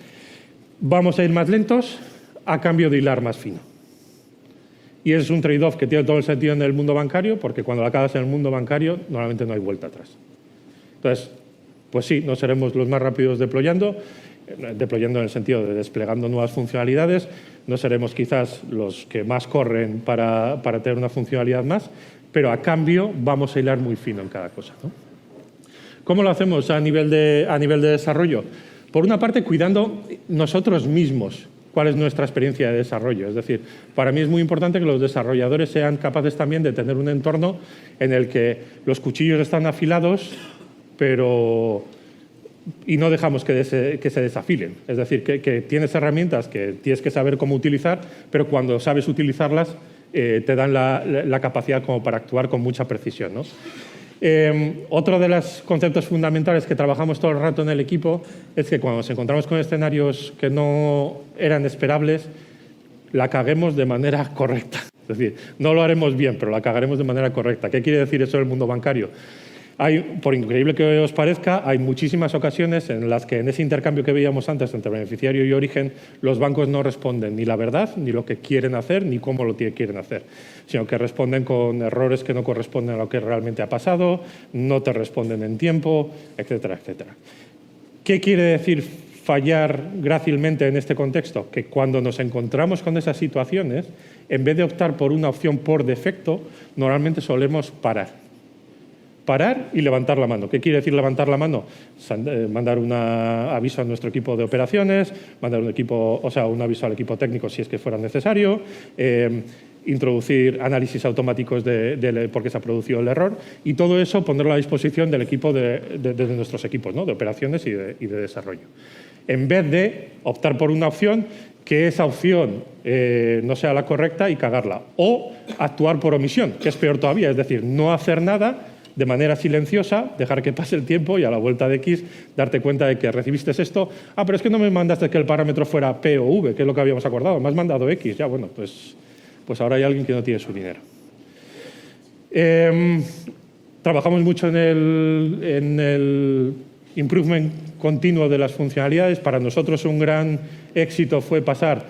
vamos a ir más lentos a cambio de hilar más fino. Y es un trade-off que tiene todo el sentido en el mundo bancario, porque cuando la acabas en el mundo bancario normalmente no hay vuelta atrás. Entonces, pues sí, no seremos los más rápidos deployando en el sentido de desplegando nuevas funcionalidades, no seremos quizás los que más corren para tener una funcionalidad más, pero a cambio vamos a hilar muy fino en cada cosa, ¿no? ¿Cómo lo hacemos a nivel de desarrollo? Por una parte, cuidando nosotros mismos cuál es nuestra experiencia de desarrollo. Es decir, para mí es muy importante que los desarrolladores sean capaces también de tener un entorno en el que los cuchillos están afilados, y no dejamos que se desafilen. Es decir, que tienes herramientas que tienes que saber cómo utilizar, pero cuando sabes utilizarlas te dan la capacidad como para actuar con mucha precisión, ¿no? Otro de los conceptos fundamentales que trabajamos todo el rato en el equipo es que cuando nos encontramos con escenarios que no eran esperables, la caguemos de manera correcta. Es decir, no lo haremos bien, pero la cagaremos de manera correcta. ¿Qué quiere decir eso en el mundo bancario? Por increíble que os parezca, hay muchísimas ocasiones en las que en ese intercambio que veíamos antes entre beneficiario y origen, los bancos no responden ni la verdad, ni lo que quieren hacer, ni cómo lo quieren hacer, sino que responden con errores que no corresponden a lo que realmente ha pasado, no te responden en tiempo, etcétera, etcétera. ¿Qué quiere decir fallar grácilmente en este contexto? Que cuando nos encontramos con esas situaciones, en vez de optar por una opción por defecto, normalmente solemos parar y levantar la mano. ¿Qué quiere decir levantar la mano? Mandar un aviso a nuestro equipo de operaciones, mandar un aviso al equipo técnico si es que fuera necesario, introducir análisis automáticos de por qué se ha producido el error y todo eso ponerlo a disposición del equipo de nuestros equipos, ¿no? De operaciones y de desarrollo. En vez de optar por una opción, que esa opción no sea la correcta y cagarla. O actuar por omisión, que es peor todavía, es decir, no hacer nada de manera silenciosa, dejar que pase el tiempo y a la vuelta de X darte cuenta de que recibiste esto. Pero es que no me mandaste que el parámetro fuera P o V, que es lo que habíamos acordado. Me has mandado X. Ya, bueno, pues ahora hay alguien que no tiene su dinero. Trabajamos mucho en el improvement continuo de las funcionalidades. Para nosotros un gran éxito fue pasar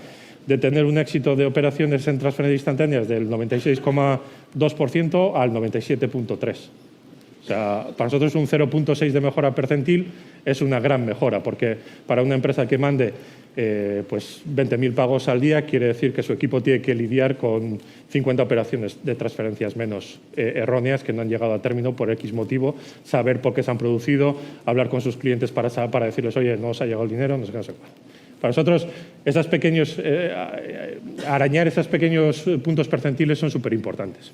de tener un éxito de operaciones en transferencias instantáneas del 96,2% al 97,3%. O sea, para nosotros un 0,6 de mejora percentil es una gran mejora, porque para una empresa que mande 20.000 pagos al día quiere decir que su equipo tiene que lidiar con 50 operaciones de transferencias menos erróneas que no han llegado a término por X motivo, saber por qué se han producido, hablar con sus clientes para decirles, oye, no os ha llegado el dinero, no sé qué, no sé cuál. Para nosotros, arañar esos pequeños puntos percentiles son súper importantes.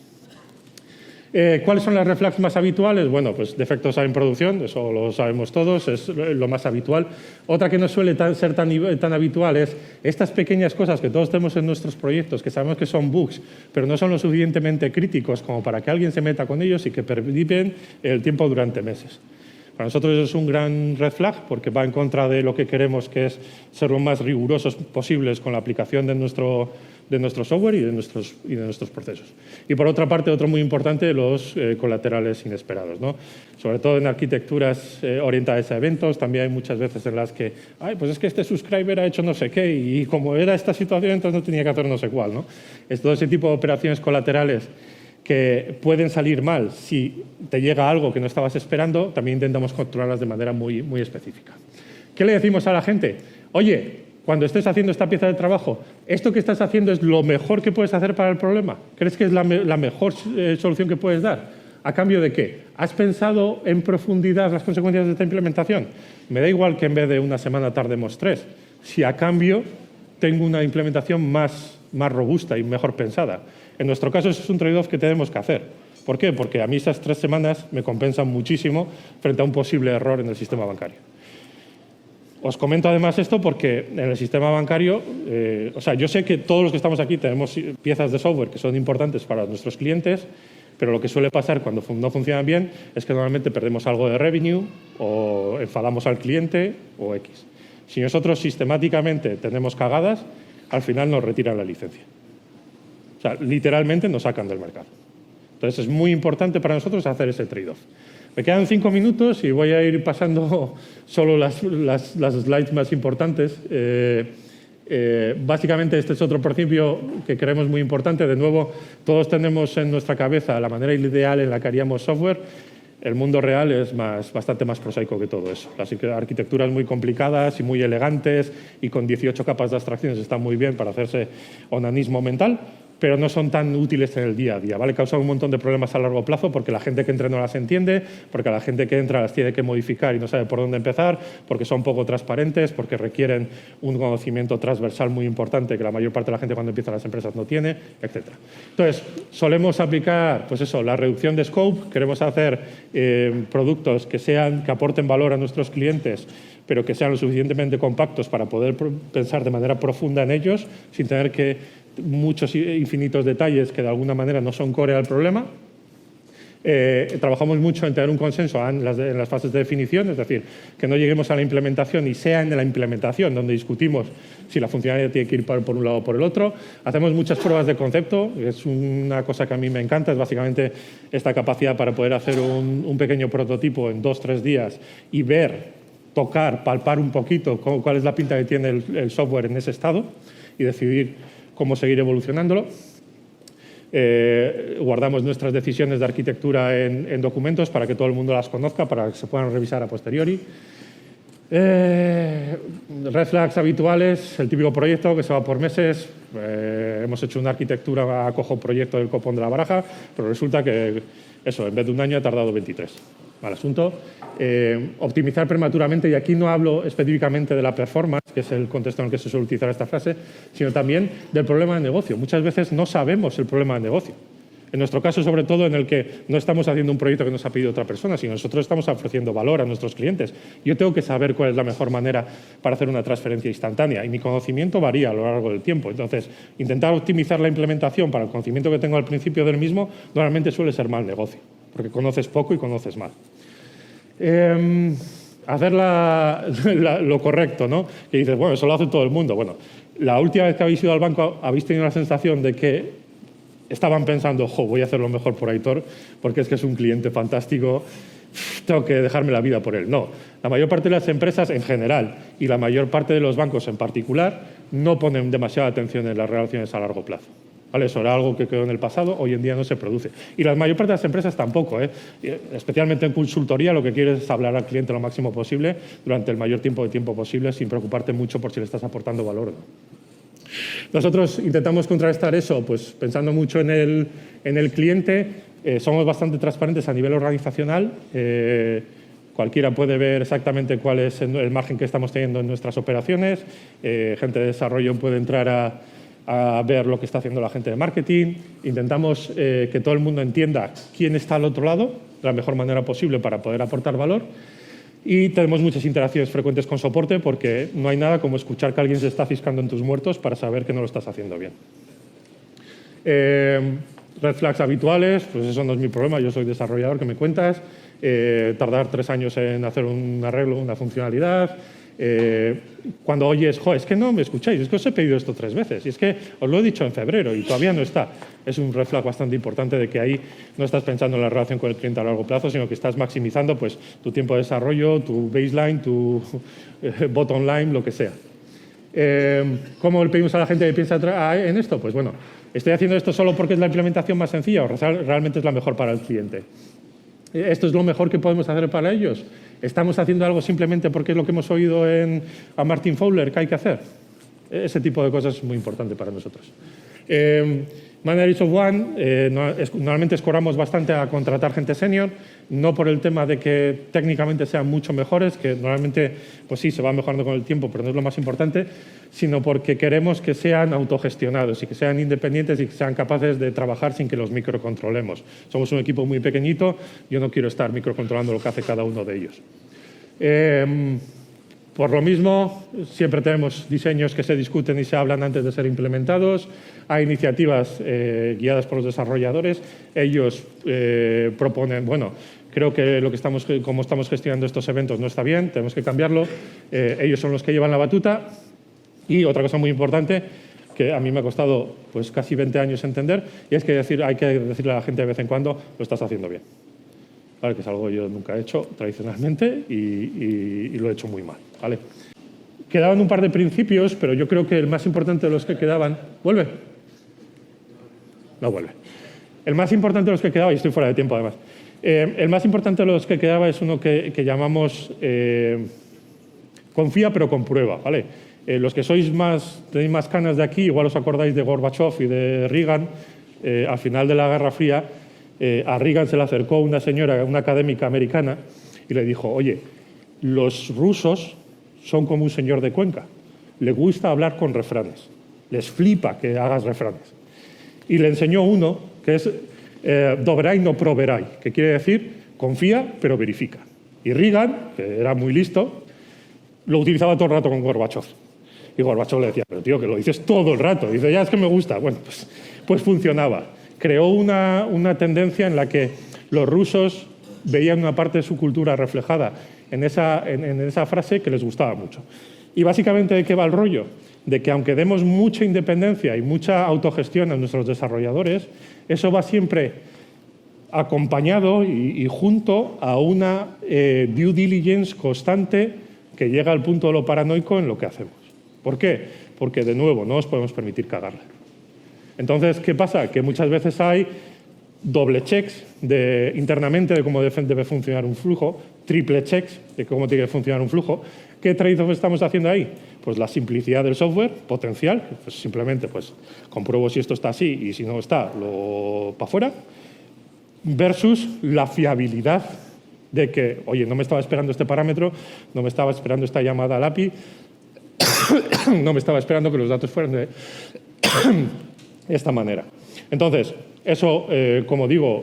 ¿Cuáles son las red flags más habituales? Bueno, pues defectos en producción, eso lo sabemos todos, es lo más habitual. Otra que no suele ser tan habitual es estas pequeñas cosas que todos tenemos en nuestros proyectos, que sabemos que son bugs, pero no son lo suficientemente críticos como para que alguien se meta con ellos y que perviven el tiempo durante meses. Para nosotros eso es un gran red flag porque va en contra de lo que queremos, que es ser lo más rigurosos posibles con la aplicación de nuestro software y de nuestros procesos. Y por otra parte, otro muy importante, los colaterales inesperados, ¿no? Sobre todo en arquitecturas orientadas a eventos, también hay muchas veces en las que, pues es que este subscriber ha hecho no sé qué y como era esta situación, entonces no tenía que hacer no sé cuál, ¿no? Es todo ese tipo de operaciones colaterales que pueden salir mal si te llega algo que no estabas esperando, también intentamos controlarlas de manera muy, muy específica. ¿Qué le decimos a la gente? Oye, cuando estés haciendo esta pieza de trabajo, ¿esto que estás haciendo es lo mejor que puedes hacer para el problema? ¿Crees que es la mejor solución que puedes dar? ¿A cambio de qué? ¿Has pensado en profundidad las consecuencias de esta implementación? Me da igual que en vez de una semana tardemos 3, si a cambio tengo una implementación más robusta y mejor pensada. En nuestro caso, eso es un trade-off que tenemos que hacer. ¿Por qué? Porque a mí esas 3 semanas me compensan muchísimo frente a un posible error en el sistema bancario. Os comento además esto porque en el sistema bancario, yo sé que todos los que estamos aquí tenemos piezas de software que son importantes para nuestros clientes, pero lo que suele pasar cuando no funcionan bien es que normalmente perdemos algo de revenue o enfadamos al cliente o X. Si nosotros sistemáticamente tenemos cagadas, al final nos retiran la licencia. O sea, literalmente nos sacan del mercado. Entonces es muy importante para nosotros hacer ese trade-off. Me quedan 5 minutos y voy a ir pasando solo las slides más importantes. Básicamente este es otro principio que creemos muy importante. De nuevo, todos tenemos en nuestra cabeza la manera ideal en la que haríamos software. El mundo real es bastante más prosaico que todo eso. Las arquitecturas muy complicadas y muy elegantes y con 18 capas de abstracciones están muy bien para hacerse onanismo mental, pero no son tan útiles en el día a día, ¿vale? Causan un montón de problemas a largo plazo porque la gente que entra no las entiende, porque la gente que entra las tiene que modificar y no sabe por dónde empezar, porque son poco transparentes, porque requieren un conocimiento transversal muy importante que la mayor parte de la gente cuando empieza las empresas no tiene, etc. Entonces, solemos aplicar, pues eso, la reducción de scope, queremos hacer productos que aporten valor a nuestros clientes, pero que sean lo suficientemente compactos para poder pensar de manera profunda en ellos, sin tener que muchos infinitos detalles que de alguna manera no son core al problema. Trabajamos mucho en tener un consenso en las fases de definición, es decir, que no lleguemos a la implementación y sea en la implementación donde discutimos si la funcionalidad tiene que ir por un lado o por el otro. Hacemos muchas pruebas de concepto, es una cosa que a mí me encanta, es básicamente esta capacidad para poder hacer un pequeño prototipo en 2-3 días y ver, tocar, palpar un poquito cuál es la pinta que tiene el software en ese estado y decidir cómo seguir evolucionándolo. Guardamos nuestras decisiones de arquitectura en documentos para que todo el mundo las conozca, para que se puedan revisar a posteriori. Red flags habituales, el típico proyecto que se va por meses. Hemos hecho una arquitectura a cojo proyecto del copón de la baraja, pero resulta que eso, en vez de un año ha tardado 23. Mal asunto. Optimizar prematuramente, y aquí no hablo específicamente de la performance, que es el contexto en el que se suele utilizar esta frase, sino también del problema de negocio. Muchas veces no sabemos el problema de negocio. En nuestro caso, sobre todo, en el que no estamos haciendo un proyecto que nos ha pedido otra persona, sino nosotros estamos ofreciendo valor a nuestros clientes. Yo tengo que saber cuál es la mejor manera para hacer una transferencia instantánea y mi conocimiento varía a lo largo del tiempo. Entonces, intentar optimizar la implementación para el conocimiento que tengo al principio del mismo normalmente suele ser mal negocio, porque conoces poco y conoces mal. Hacer lo correcto, ¿no? Que dices, bueno, eso lo hace todo el mundo. Bueno, la última vez que habéis ido al banco habéis tenido la sensación de que estaban pensando, voy a hacer lo mejor por Aitor, porque es que es un cliente fantástico, tengo que dejarme la vida por él. No, la mayor parte de las empresas en general y la mayor parte de los bancos en particular no ponen demasiada atención en las relaciones a largo plazo. ¿Vale? Eso era algo que quedó en el pasado, hoy en día no se produce. Y la mayor parte de las empresas tampoco, especialmente en consultoría, lo que quieres es hablar al cliente lo máximo posible durante el mayor tiempo posible sin preocuparte mucho por si le estás aportando valor o no. Nosotros intentamos contrarrestar eso pues, pensando mucho en el cliente. Somos bastante transparentes a nivel organizacional. Cualquiera puede ver exactamente cuál es el margen que estamos teniendo en nuestras operaciones. Gente de desarrollo puede entrar a ver lo que está haciendo la gente de marketing. Intentamos que todo el mundo entienda quién está al otro lado de la mejor manera posible para poder aportar valor. Y tenemos muchas interacciones frecuentes con soporte porque no hay nada como escuchar que alguien se está fiscando en tus muertos para saber que no lo estás haciendo bien. Red flags habituales, pues eso no es mi problema, yo soy desarrollador, que me cuentas. Tardar 3 años en hacer un arreglo, una funcionalidad. Cuando oyes, es que no me escucháis, es que os he pedido esto 3 veces, y es que os lo he dicho en febrero y todavía no está. Es un red flag bastante importante de que ahí no estás pensando en la relación con el cliente a largo plazo, sino que estás maximizando pues, tu tiempo de desarrollo, tu baseline, tu bottom line, lo que sea. ¿Cómo le pedimos a la gente que piensa en esto? Pues bueno, ¿estoy haciendo esto solo porque es la implementación más sencilla o realmente es la mejor para el cliente? ¿Esto es lo mejor que podemos hacer para ellos? ¿Estamos haciendo algo simplemente porque es lo que hemos oído a Martin Fowler que hay que hacer? Ese tipo de cosas es muy importante para nosotros. Managers of One, normalmente escoramos bastante a contratar gente senior, no por el tema de que técnicamente sean mucho mejores, que normalmente pues sí, se va mejorando con el tiempo, pero no es lo más importante, sino porque queremos que sean autogestionados y que sean independientes y que sean capaces de trabajar sin que los microcontrolemos. Somos un equipo muy pequeñito, yo no quiero estar microcontrolando lo que hace cada uno de ellos. Por lo mismo, siempre tenemos diseños que se discuten y se hablan antes de ser implementados. Hay iniciativas guiadas por los desarrolladores. Ellos proponen, bueno, creo que como estamos gestionando estos eventos no está bien, tenemos que cambiarlo. Ellos son los que llevan la batuta. Y otra cosa muy importante, que a mí me ha costado pues, casi 20 años entender, y es que hay que decirle a la gente de vez en cuando, lo estás haciendo bien. ¿Vale? Que es algo que yo nunca he hecho tradicionalmente y lo he hecho muy mal. ¿Vale? Quedaban un par de principios, pero yo creo que el más importante de los que quedaban... ¿Vuelve? No vuelve. El más importante de los que quedaba, y estoy fuera de tiempo además, el más importante de los que quedaba es uno que llamamos confía pero comprueba. ¿Vale? Los que tenéis más canas de aquí, igual os acordáis de Gorbachev y de Reagan, al final de la Guerra Fría, a Reagan se le acercó una señora, una académica americana, y le dijo, oye, los rusos son como un señor de Cuenca, le gusta hablar con refranes, les flipa que hagas refranes. Y le enseñó uno que es doverai no proverai, que quiere decir confía pero verifica. Y Reagan, que era muy listo, lo utilizaba todo el rato con Gorbachev. Y Gorbachev le decía, pero tío, que lo dices todo el rato. Y dice, ya es que me gusta. Bueno, pues funcionaba. Creó una tendencia en la que los rusos veían una parte de su cultura reflejada en esa frase que les gustaba mucho. Y básicamente, ¿de qué va el rollo? De que aunque demos mucha independencia y mucha autogestión a nuestros desarrolladores, eso va siempre acompañado y junto a una due diligence constante que llega al punto de lo paranoico en lo que hacemos. ¿Por qué? Porque, de nuevo, no os podemos permitir cagarla. Entonces, ¿qué pasa? Que muchas veces hay doble checks internamente de cómo debe funcionar un flujo, triple checks de cómo tiene que funcionar un flujo. ¿Qué trade-off estamos haciendo ahí? Pues la simplicidad del software potencial, pues simplemente pues, compruebo si esto está así y si no está, lo para afuera, versus la fiabilidad de que, oye, no me estaba esperando este parámetro, no me estaba esperando esta llamada al API, no me estaba esperando que los datos fueran de esta manera. Entonces, eso, como digo,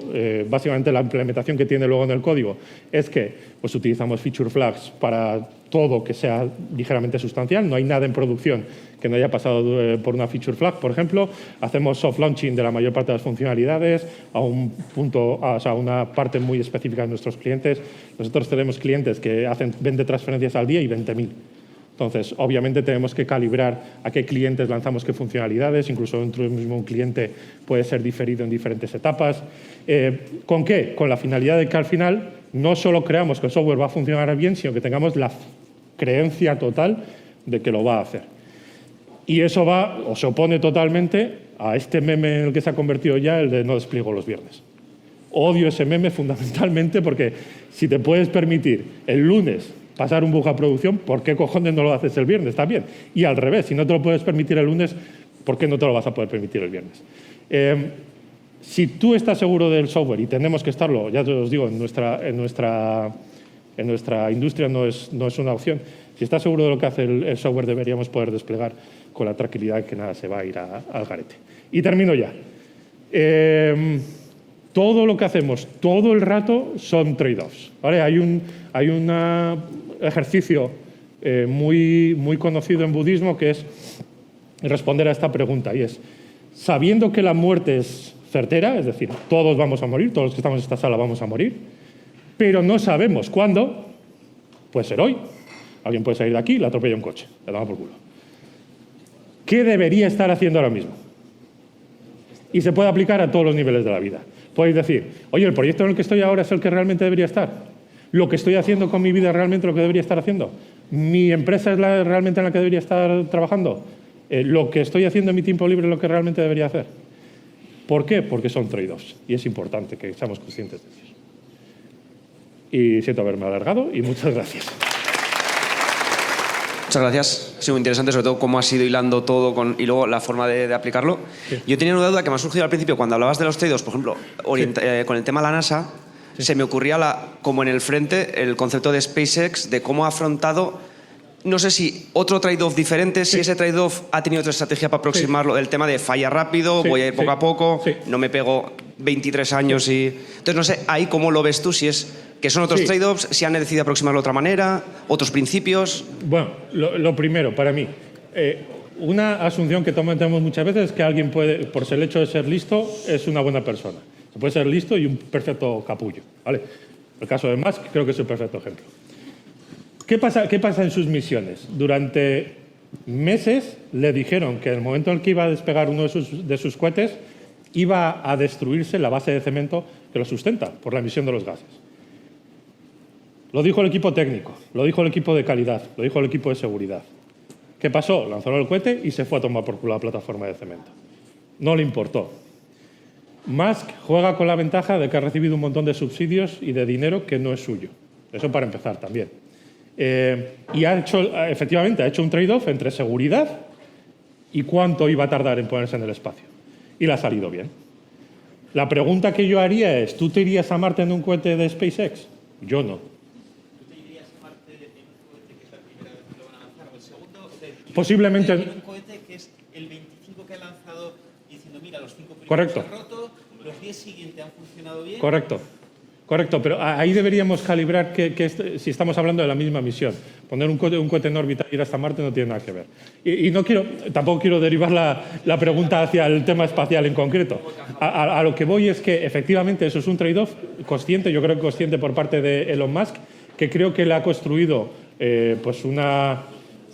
básicamente la implementación que tiene luego en el código es que pues, utilizamos feature flags para todo que sea ligeramente sustancial. No hay nada en producción que no haya pasado por una feature flag, por ejemplo. Hacemos soft launching de la mayor parte de las funcionalidades a un punto, o sea, a una parte muy específica de nuestros clientes. Nosotros tenemos clientes que hacen 20 transferencias al día y 20.000. Entonces, obviamente tenemos que calibrar a qué clientes lanzamos qué funcionalidades, incluso dentro del mismo cliente puede ser diferido en diferentes etapas. ¿Con qué? Con la finalidad de que al final no solo creamos que el software va a funcionar bien, sino que tengamos la creencia total de que lo va a hacer. Y eso va o se opone totalmente a este meme en el que se ha convertido ya el de no despliego los viernes. Odio ese meme fundamentalmente porque si te puedes permitir el lunes pasar un bug a producción, ¿por qué cojones no lo haces el viernes también? Y al revés, si no te lo puedes permitir el lunes, ¿por qué no te lo vas a poder permitir el viernes? Si tú estás seguro del software, y tenemos que estarlo, ya os digo, en nuestra industria no es una opción, si estás seguro de lo que hace el software, deberíamos poder desplegar con la tranquilidad que nada se va a ir al garete. Y termino ya. Todo lo que hacemos todo el rato son trade-offs, ¿vale? Hay un ejercicio muy conocido en budismo que es responder a esta pregunta, y es, sabiendo que la muerte es certera, es decir, todos vamos a morir, todos los que estamos en esta sala vamos a morir, pero no sabemos cuándo, puede ser hoy, alguien puede salir de aquí y le atropella un coche, le damos por culo. ¿Qué debería estar haciendo ahora mismo? Y se puede aplicar a todos los niveles de la vida. Podéis decir, oye, el proyecto en el que estoy ahora es el que realmente debería estar. ¿Lo que estoy haciendo con mi vida es realmente lo que debería estar haciendo? ¿Mi empresa es realmente en la que debería estar trabajando? ¿Lo que estoy haciendo en mi tiempo libre es lo que realmente debería hacer? ¿Por qué? Porque son trade-offs y es importante que seamos conscientes de ellos. Y siento haberme alargado y muchas gracias. Muchas gracias. Ha sido muy interesante, sobre todo cómo has ido hilando todo y luego la forma de aplicarlo. Sí. Yo tenía una duda que me ha surgido al principio cuando hablabas de los trade-offs, por ejemplo, con el tema de la NASA, se me ocurría como en el frente el concepto de SpaceX, de cómo ha afrontado, no sé si otro trade-off diferente, si ese trade-off ha tenido otra estrategia para aproximarlo, el tema de falla rápido, voy a ir poco a poco, no me pego 23 años y... Entonces, no sé, ahí cómo lo ves tú, si es que son otros trade-offs, si han decidido aproximarlo de otra manera, otros principios. Bueno, lo primero, para mí, una asunción que tenemos muchas veces es que alguien puede, por el hecho de ser listo, es una buena persona. Se puede ser listo y un perfecto capullo, ¿vale? El caso de Musk creo que es un perfecto ejemplo. ¿Qué pasa en sus misiones? Durante meses le dijeron que en el momento en el que iba a despegar uno de sus cohetes, iba a destruirse la base de cemento que lo sustenta por la emisión de los gases. Lo dijo el equipo técnico, lo dijo el equipo de calidad, lo dijo el equipo de seguridad. ¿Qué pasó? Lanzaron el cohete y se fue a tomar por culo la plataforma de cemento. No le importó. Musk juega con la ventaja de que ha recibido un montón de subsidios y de dinero que no es suyo. Eso para empezar también. Y efectivamente ha hecho un trade-off entre seguridad y cuánto iba a tardar en ponerse en el espacio. Y le ha salido bien. La pregunta que yo haría es, ¿tú te irías a Marte en un cohete de SpaceX? Yo no. ¿Tú te irías a Marte en un cohete que es la primera vez que lo van a lanzar o el segundo? Posiblemente... En un cohete que es el 25 que ha lanzado diciendo, mira, los 5 primeros Correcto. han roto, los 10 siguientes han funcionado bien. Correcto. Correcto, pero ahí deberíamos calibrar si estamos hablando de la misma misión. Poner un cohete en órbita y ir hasta Marte no tiene nada que ver. Y tampoco quiero derivar la pregunta hacia el tema espacial en concreto. A lo que voy es que efectivamente eso es un trade-off consciente, yo creo que consciente por parte de Elon Musk, que creo que le ha construido pues una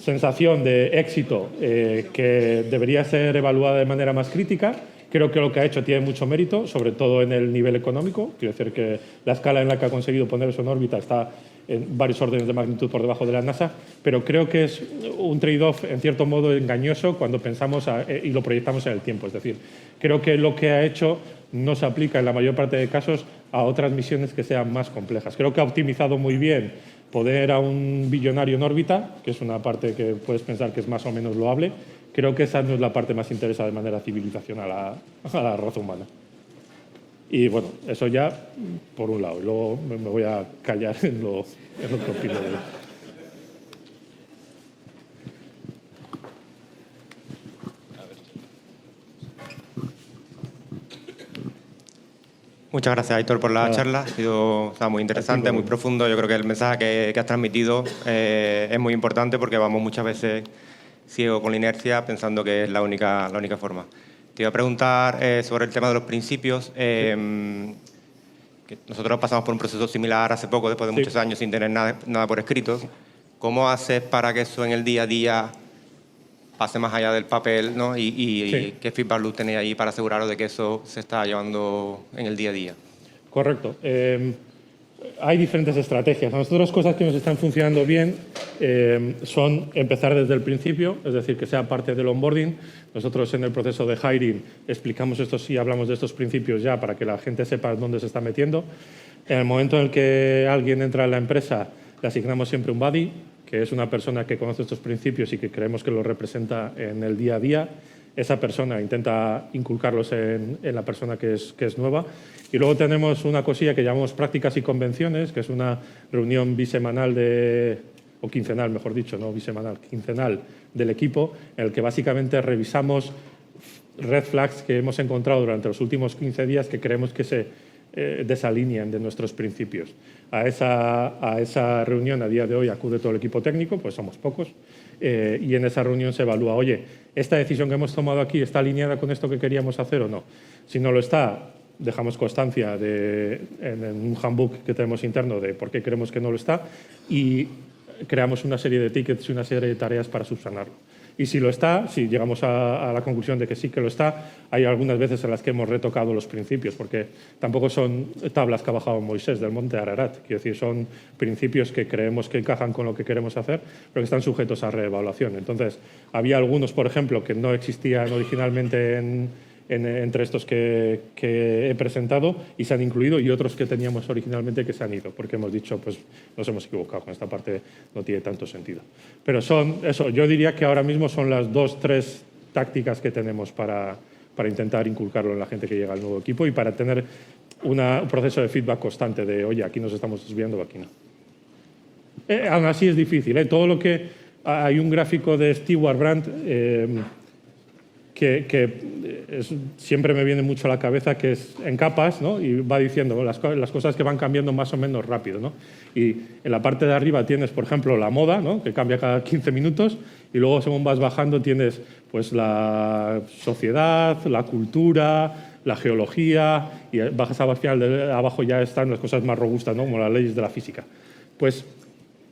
sensación de éxito que debería ser evaluada de manera más crítica. Creo que lo que ha hecho tiene mucho mérito, sobre todo en el nivel económico. Quiero decir que la escala en la que ha conseguido poner eso en órbita está en varios órdenes de magnitud por debajo de la NASA, pero creo que es un trade-off, en cierto modo, engañoso cuando pensamos y lo proyectamos en el tiempo. Es decir, creo que lo que ha hecho no se aplica en la mayor parte de casos a otras misiones que sean más complejas. Creo que ha optimizado muy bien poner a un billonario en órbita, que es una parte que puedes pensar que es más o menos loable. Creo que esa no es la parte más interesada de manera civilizacional a la raza humana. Y bueno, eso ya por un lado. Y luego me voy a callar en lo que opino de él. Muchas gracias, Aitor, por la charla. Está muy interesante, muy profundo. Yo creo que el mensaje que has transmitido es muy importante porque vamos muchas veces ciego con la inercia pensando que es la única forma. Te iba a preguntar sobre el tema de los principios. Que nosotros pasamos por un proceso similar hace poco, después de muchos años sin tener nada por escrito. ¿Cómo haces para que eso en el día a día pase más allá del papel, ¿no? Y qué feedback loop tenéis ahí para aseguraros de que eso se está llevando en el día a día? Correcto. Hay diferentes estrategias. A nosotros cosas que nos están funcionando bien son empezar desde el principio, es decir, que sea parte del onboarding. Nosotros en el proceso de hiring explicamos estos y hablamos de estos principios ya para que la gente sepa dónde se está metiendo. En el momento en el que alguien entra en la empresa, le asignamos siempre un buddy, que es una persona que conoce estos principios y que creemos que los representa en el día a día. Esa persona intenta inculcarlos en la persona que es nueva. Y luego tenemos una cosilla que llamamos prácticas y convenciones, que es una reunión bisemanal o quincenal, mejor dicho, no bisemanal, quincenal del equipo, en el que básicamente revisamos red flags que hemos encontrado durante los últimos 15 días que creemos que se desalinean de nuestros principios. A esa reunión a día de hoy acude todo el equipo técnico, pues somos pocos, y en esa reunión se evalúa, oye, ¿esta decisión que hemos tomado aquí está alineada con esto que queríamos hacer o no? Si no lo está, dejamos constancia en un handbook que tenemos interno de por qué creemos que no lo está y creamos una serie de tickets y una serie de tareas para subsanarlo. Y si lo está, si llegamos a la conclusión de que sí que lo está, hay algunas veces en las que hemos retocado los principios, porque tampoco son tablas que ha bajado Moisés del monte Ararat. Quiero decir, son principios que creemos que encajan con lo que queremos hacer, pero que están sujetos a reevaluación. Entonces, había algunos, por ejemplo, que no existían originalmente en entre estos que he presentado y se han incluido, y otros que teníamos originalmente que se han ido, porque hemos dicho, pues nos hemos equivocado, con esta parte no tiene tanto sentido. Pero yo diría que ahora mismo son las 2, 3 tácticas que tenemos para intentar inculcarlo en la gente que llega al nuevo equipo y para tener un proceso de feedback constante de, oye, aquí nos estamos desviando o aquí no. Aún así es difícil. Todo lo que... Hay un gráfico de Stewart Brand siempre me viene mucho a la cabeza, que es en capas, ¿no? Y va diciendo las cosas que van cambiando más o menos rápido, ¿no? Y en la parte de arriba tienes, por ejemplo, la moda, ¿no? Que cambia cada 15 minutos, y luego según vas bajando tienes pues, la sociedad, la cultura, la geología, y bajas al final, abajo ya están las cosas más robustas, ¿no? Como las leyes de la física. Pues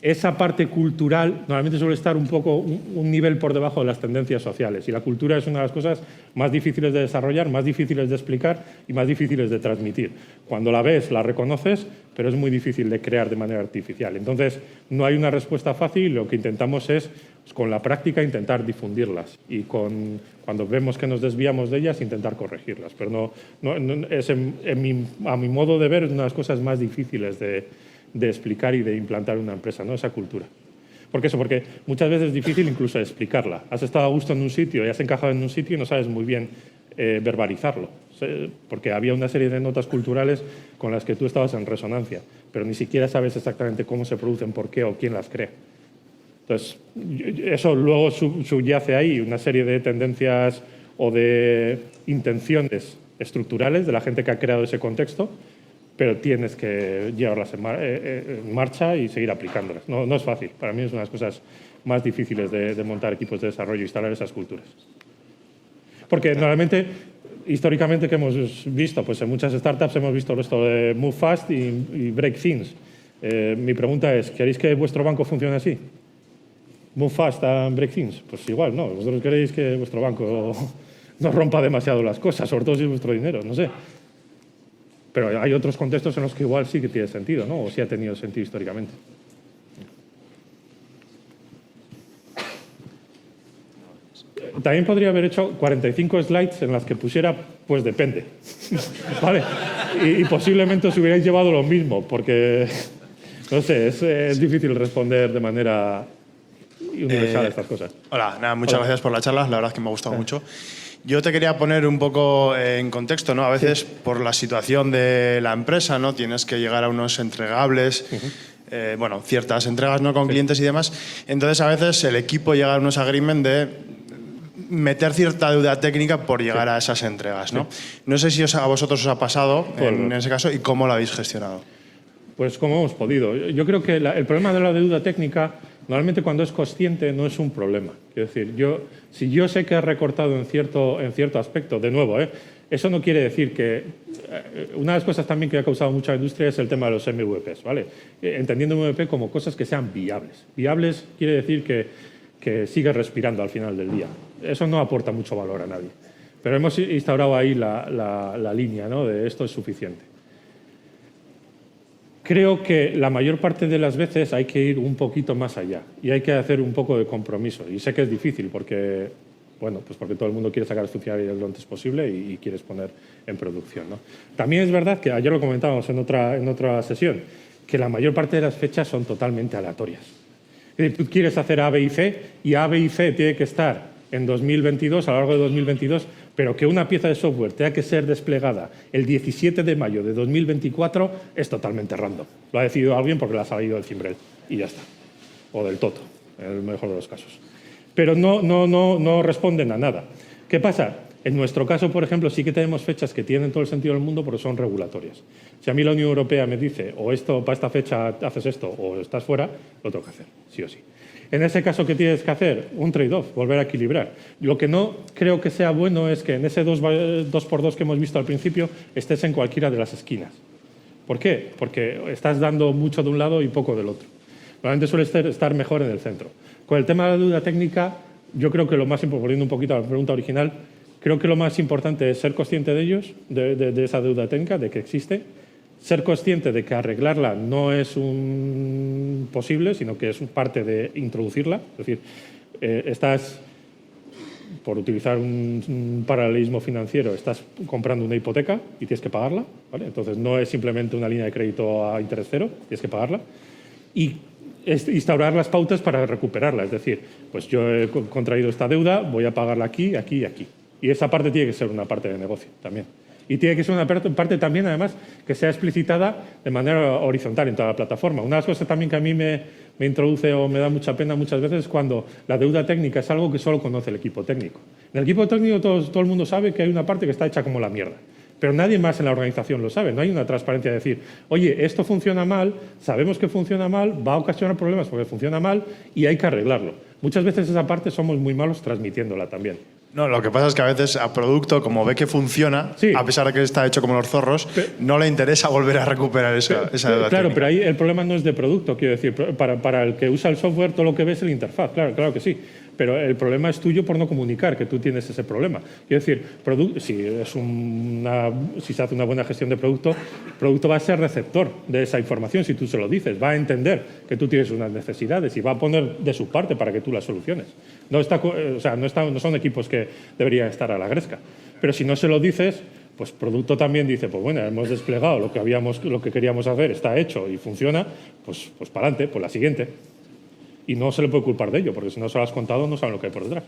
esa parte cultural normalmente suele estar un poco un nivel por debajo de las tendencias sociales, y la cultura es una de las cosas más difíciles de desarrollar, más difíciles de explicar y más difíciles de transmitir. Cuando la ves, la reconoces, pero es muy difícil de crear de manera artificial. Entonces, no hay una respuesta fácil, lo que intentamos es, pues, con la práctica, intentar difundirlas y cuando vemos que nos desviamos de ellas, intentar corregirlas. Pero es a mi modo de ver, es una de las cosas más difíciles de explicar y de implantar una empresa, ¿no? Esa cultura. ¿Por qué eso? Porque muchas veces es difícil incluso explicarla. Has estado a gusto en un sitio y has encajado en un sitio y no sabes muy bien verbalizarlo, porque había una serie de notas culturales con las que tú estabas en resonancia, pero ni siquiera sabes exactamente cómo se producen, por qué o quién las crea. Entonces, eso luego subyace ahí una serie de tendencias o de intenciones estructurales de la gente que ha creado ese contexto, pero tienes que llevarlas en marcha y seguir aplicándolas. No es fácil. Para mí es una de las cosas más difíciles de montar equipos de desarrollo, instalar esas culturas. Porque normalmente, históricamente, que hemos visto? Pues en muchas startups hemos visto esto de move fast y break things. Mi pregunta es, ¿queréis que vuestro banco funcione así? Move fast and break things. Pues igual, no. Vosotros queréis que vuestro banco no rompa demasiado las cosas, sobre todo si es vuestro dinero, no sé. Pero hay otros contextos en los que igual sí que tiene sentido, ¿no? O sí ha tenido sentido históricamente. También podría haber hecho 45 slides en las que pusiera, pues depende. ¿Vale? Y posiblemente os hubierais llevado lo mismo, porque, no sé, es difícil responder de manera universal a estas cosas. Hola, nada, muchas gracias por la charla, la verdad es que me ha gustado mucho. Yo te quería poner un poco en contexto, ¿no? A veces por la situación de la empresa, ¿no? Tienes que llegar a unos entregables, bueno, ciertas entregas, ¿no? Con clientes y demás. Entonces, a veces el equipo llega a unos agreements de meter cierta deuda técnica por llegar a esas entregas, ¿no? No sé si a vosotros os ha pasado en ese caso y cómo lo habéis gestionado. Pues como hemos podido. Yo creo que el problema de la deuda técnica, normalmente cuando es consciente, no es un problema. Es decir, si yo sé que he recortado en cierto aspecto, de nuevo, eso no quiere decir que... Una de las cosas también que ha causado mucha industria es el tema de los MVPs, ¿vale? Entendiendo MVP como cosas que sean viables. Viables quiere decir que sigues respirando al final del día. Eso no aporta mucho valor a nadie. Pero hemos instaurado ahí la línea, ¿no? De esto es suficiente. Creo que la mayor parte de las veces hay que ir un poquito más allá y hay que hacer un poco de compromiso. Y sé que es difícil porque, bueno, pues porque todo el mundo quiere sacar las funcionalidades lo antes posible y quieres poner en producción, ¿no? También es verdad que ayer lo comentábamos en otra sesión, que la mayor parte de las fechas son totalmente aleatorias. Es decir, tú quieres hacer A, B y C y A, B y C tiene que estar en 2022, a lo largo de 2022, pero que una pieza de software tenga que ser desplegada el 17 de mayo de 2024 es totalmente random. Lo ha decidido alguien porque le ha salido del cimbrel y ya está. O del toto, en el mejor de los casos. Pero no responden a nada. ¿Qué pasa? En nuestro caso, por ejemplo, sí que tenemos fechas que tienen todo el sentido del mundo porque son regulatorias. Si a mí la Unión Europea me dice o esto para esta fecha haces esto o estás fuera, lo tengo que hacer, sí o sí. En ese caso, ¿qué tienes que hacer? Un trade-off, volver a equilibrar. Lo que no creo que sea bueno es que en ese 2x2 que hemos visto al principio estés en cualquiera de las esquinas. ¿Por qué? Porque estás dando mucho de un lado y poco del otro. Normalmente suele estar mejor en el centro. Con el tema de la deuda técnica, yo creo que lo más importante, volviendo un poquito a la pregunta original, creo que lo más importante es ser consciente de ellos, de esa deuda técnica, de que existe, ser consciente de que arreglarla no es posible, sino que es parte de introducirla. Es decir, estás por utilizar un paralelismo financiero, estás comprando una hipoteca y tienes que pagarla, ¿vale? Entonces no es simplemente una línea de crédito a interés cero, tienes que pagarla. Y instaurar las pautas para recuperarla, es decir, pues yo he contraído esta deuda, voy a pagarla aquí, aquí y aquí. Y esa parte tiene que ser una parte de negocio también. Y tiene que ser una parte también, además, que sea explicitada de manera horizontal en toda la plataforma. Una de las cosas también que a mí me introduce o me da mucha pena muchas veces es cuando la deuda técnica es algo que solo conoce el equipo técnico. En el equipo técnico todo el mundo sabe que hay una parte que está hecha como la mierda. Pero nadie más en la organización lo sabe. No hay una transparencia de decir, oye, esto funciona mal, sabemos que funciona mal, va a ocasionar problemas porque funciona mal y hay que arreglarlo. Muchas veces esa parte somos muy malos transmitiéndola también. No, lo que pasa es que a veces a producto, como ve que funciona, sí, a pesar de que está hecho como los zorros, no le interesa volver a recuperar esa deuda Claro, técnica. pero ahí el problema no es de producto, quiero decir. Para el que usa el software, todo lo que ve es la interfaz, claro que sí. Pero el problema es tuyo por no comunicar que tú tienes ese problema. Quiero decir, si se hace una buena gestión de producto, el producto va a ser receptor de esa información si tú se lo dices. Va a entender que tú tienes unas necesidades y va a poner de su parte para que tú las soluciones. No son equipos que deberían estar a la gresca. Pero si no se lo dices, pues producto también dice, pues bueno, hemos desplegado lo que queríamos hacer, está hecho y funciona, pues para adelante, pues la siguiente. Y no se le puede culpar de ello, porque si no se lo has contado no saben lo que hay por detrás.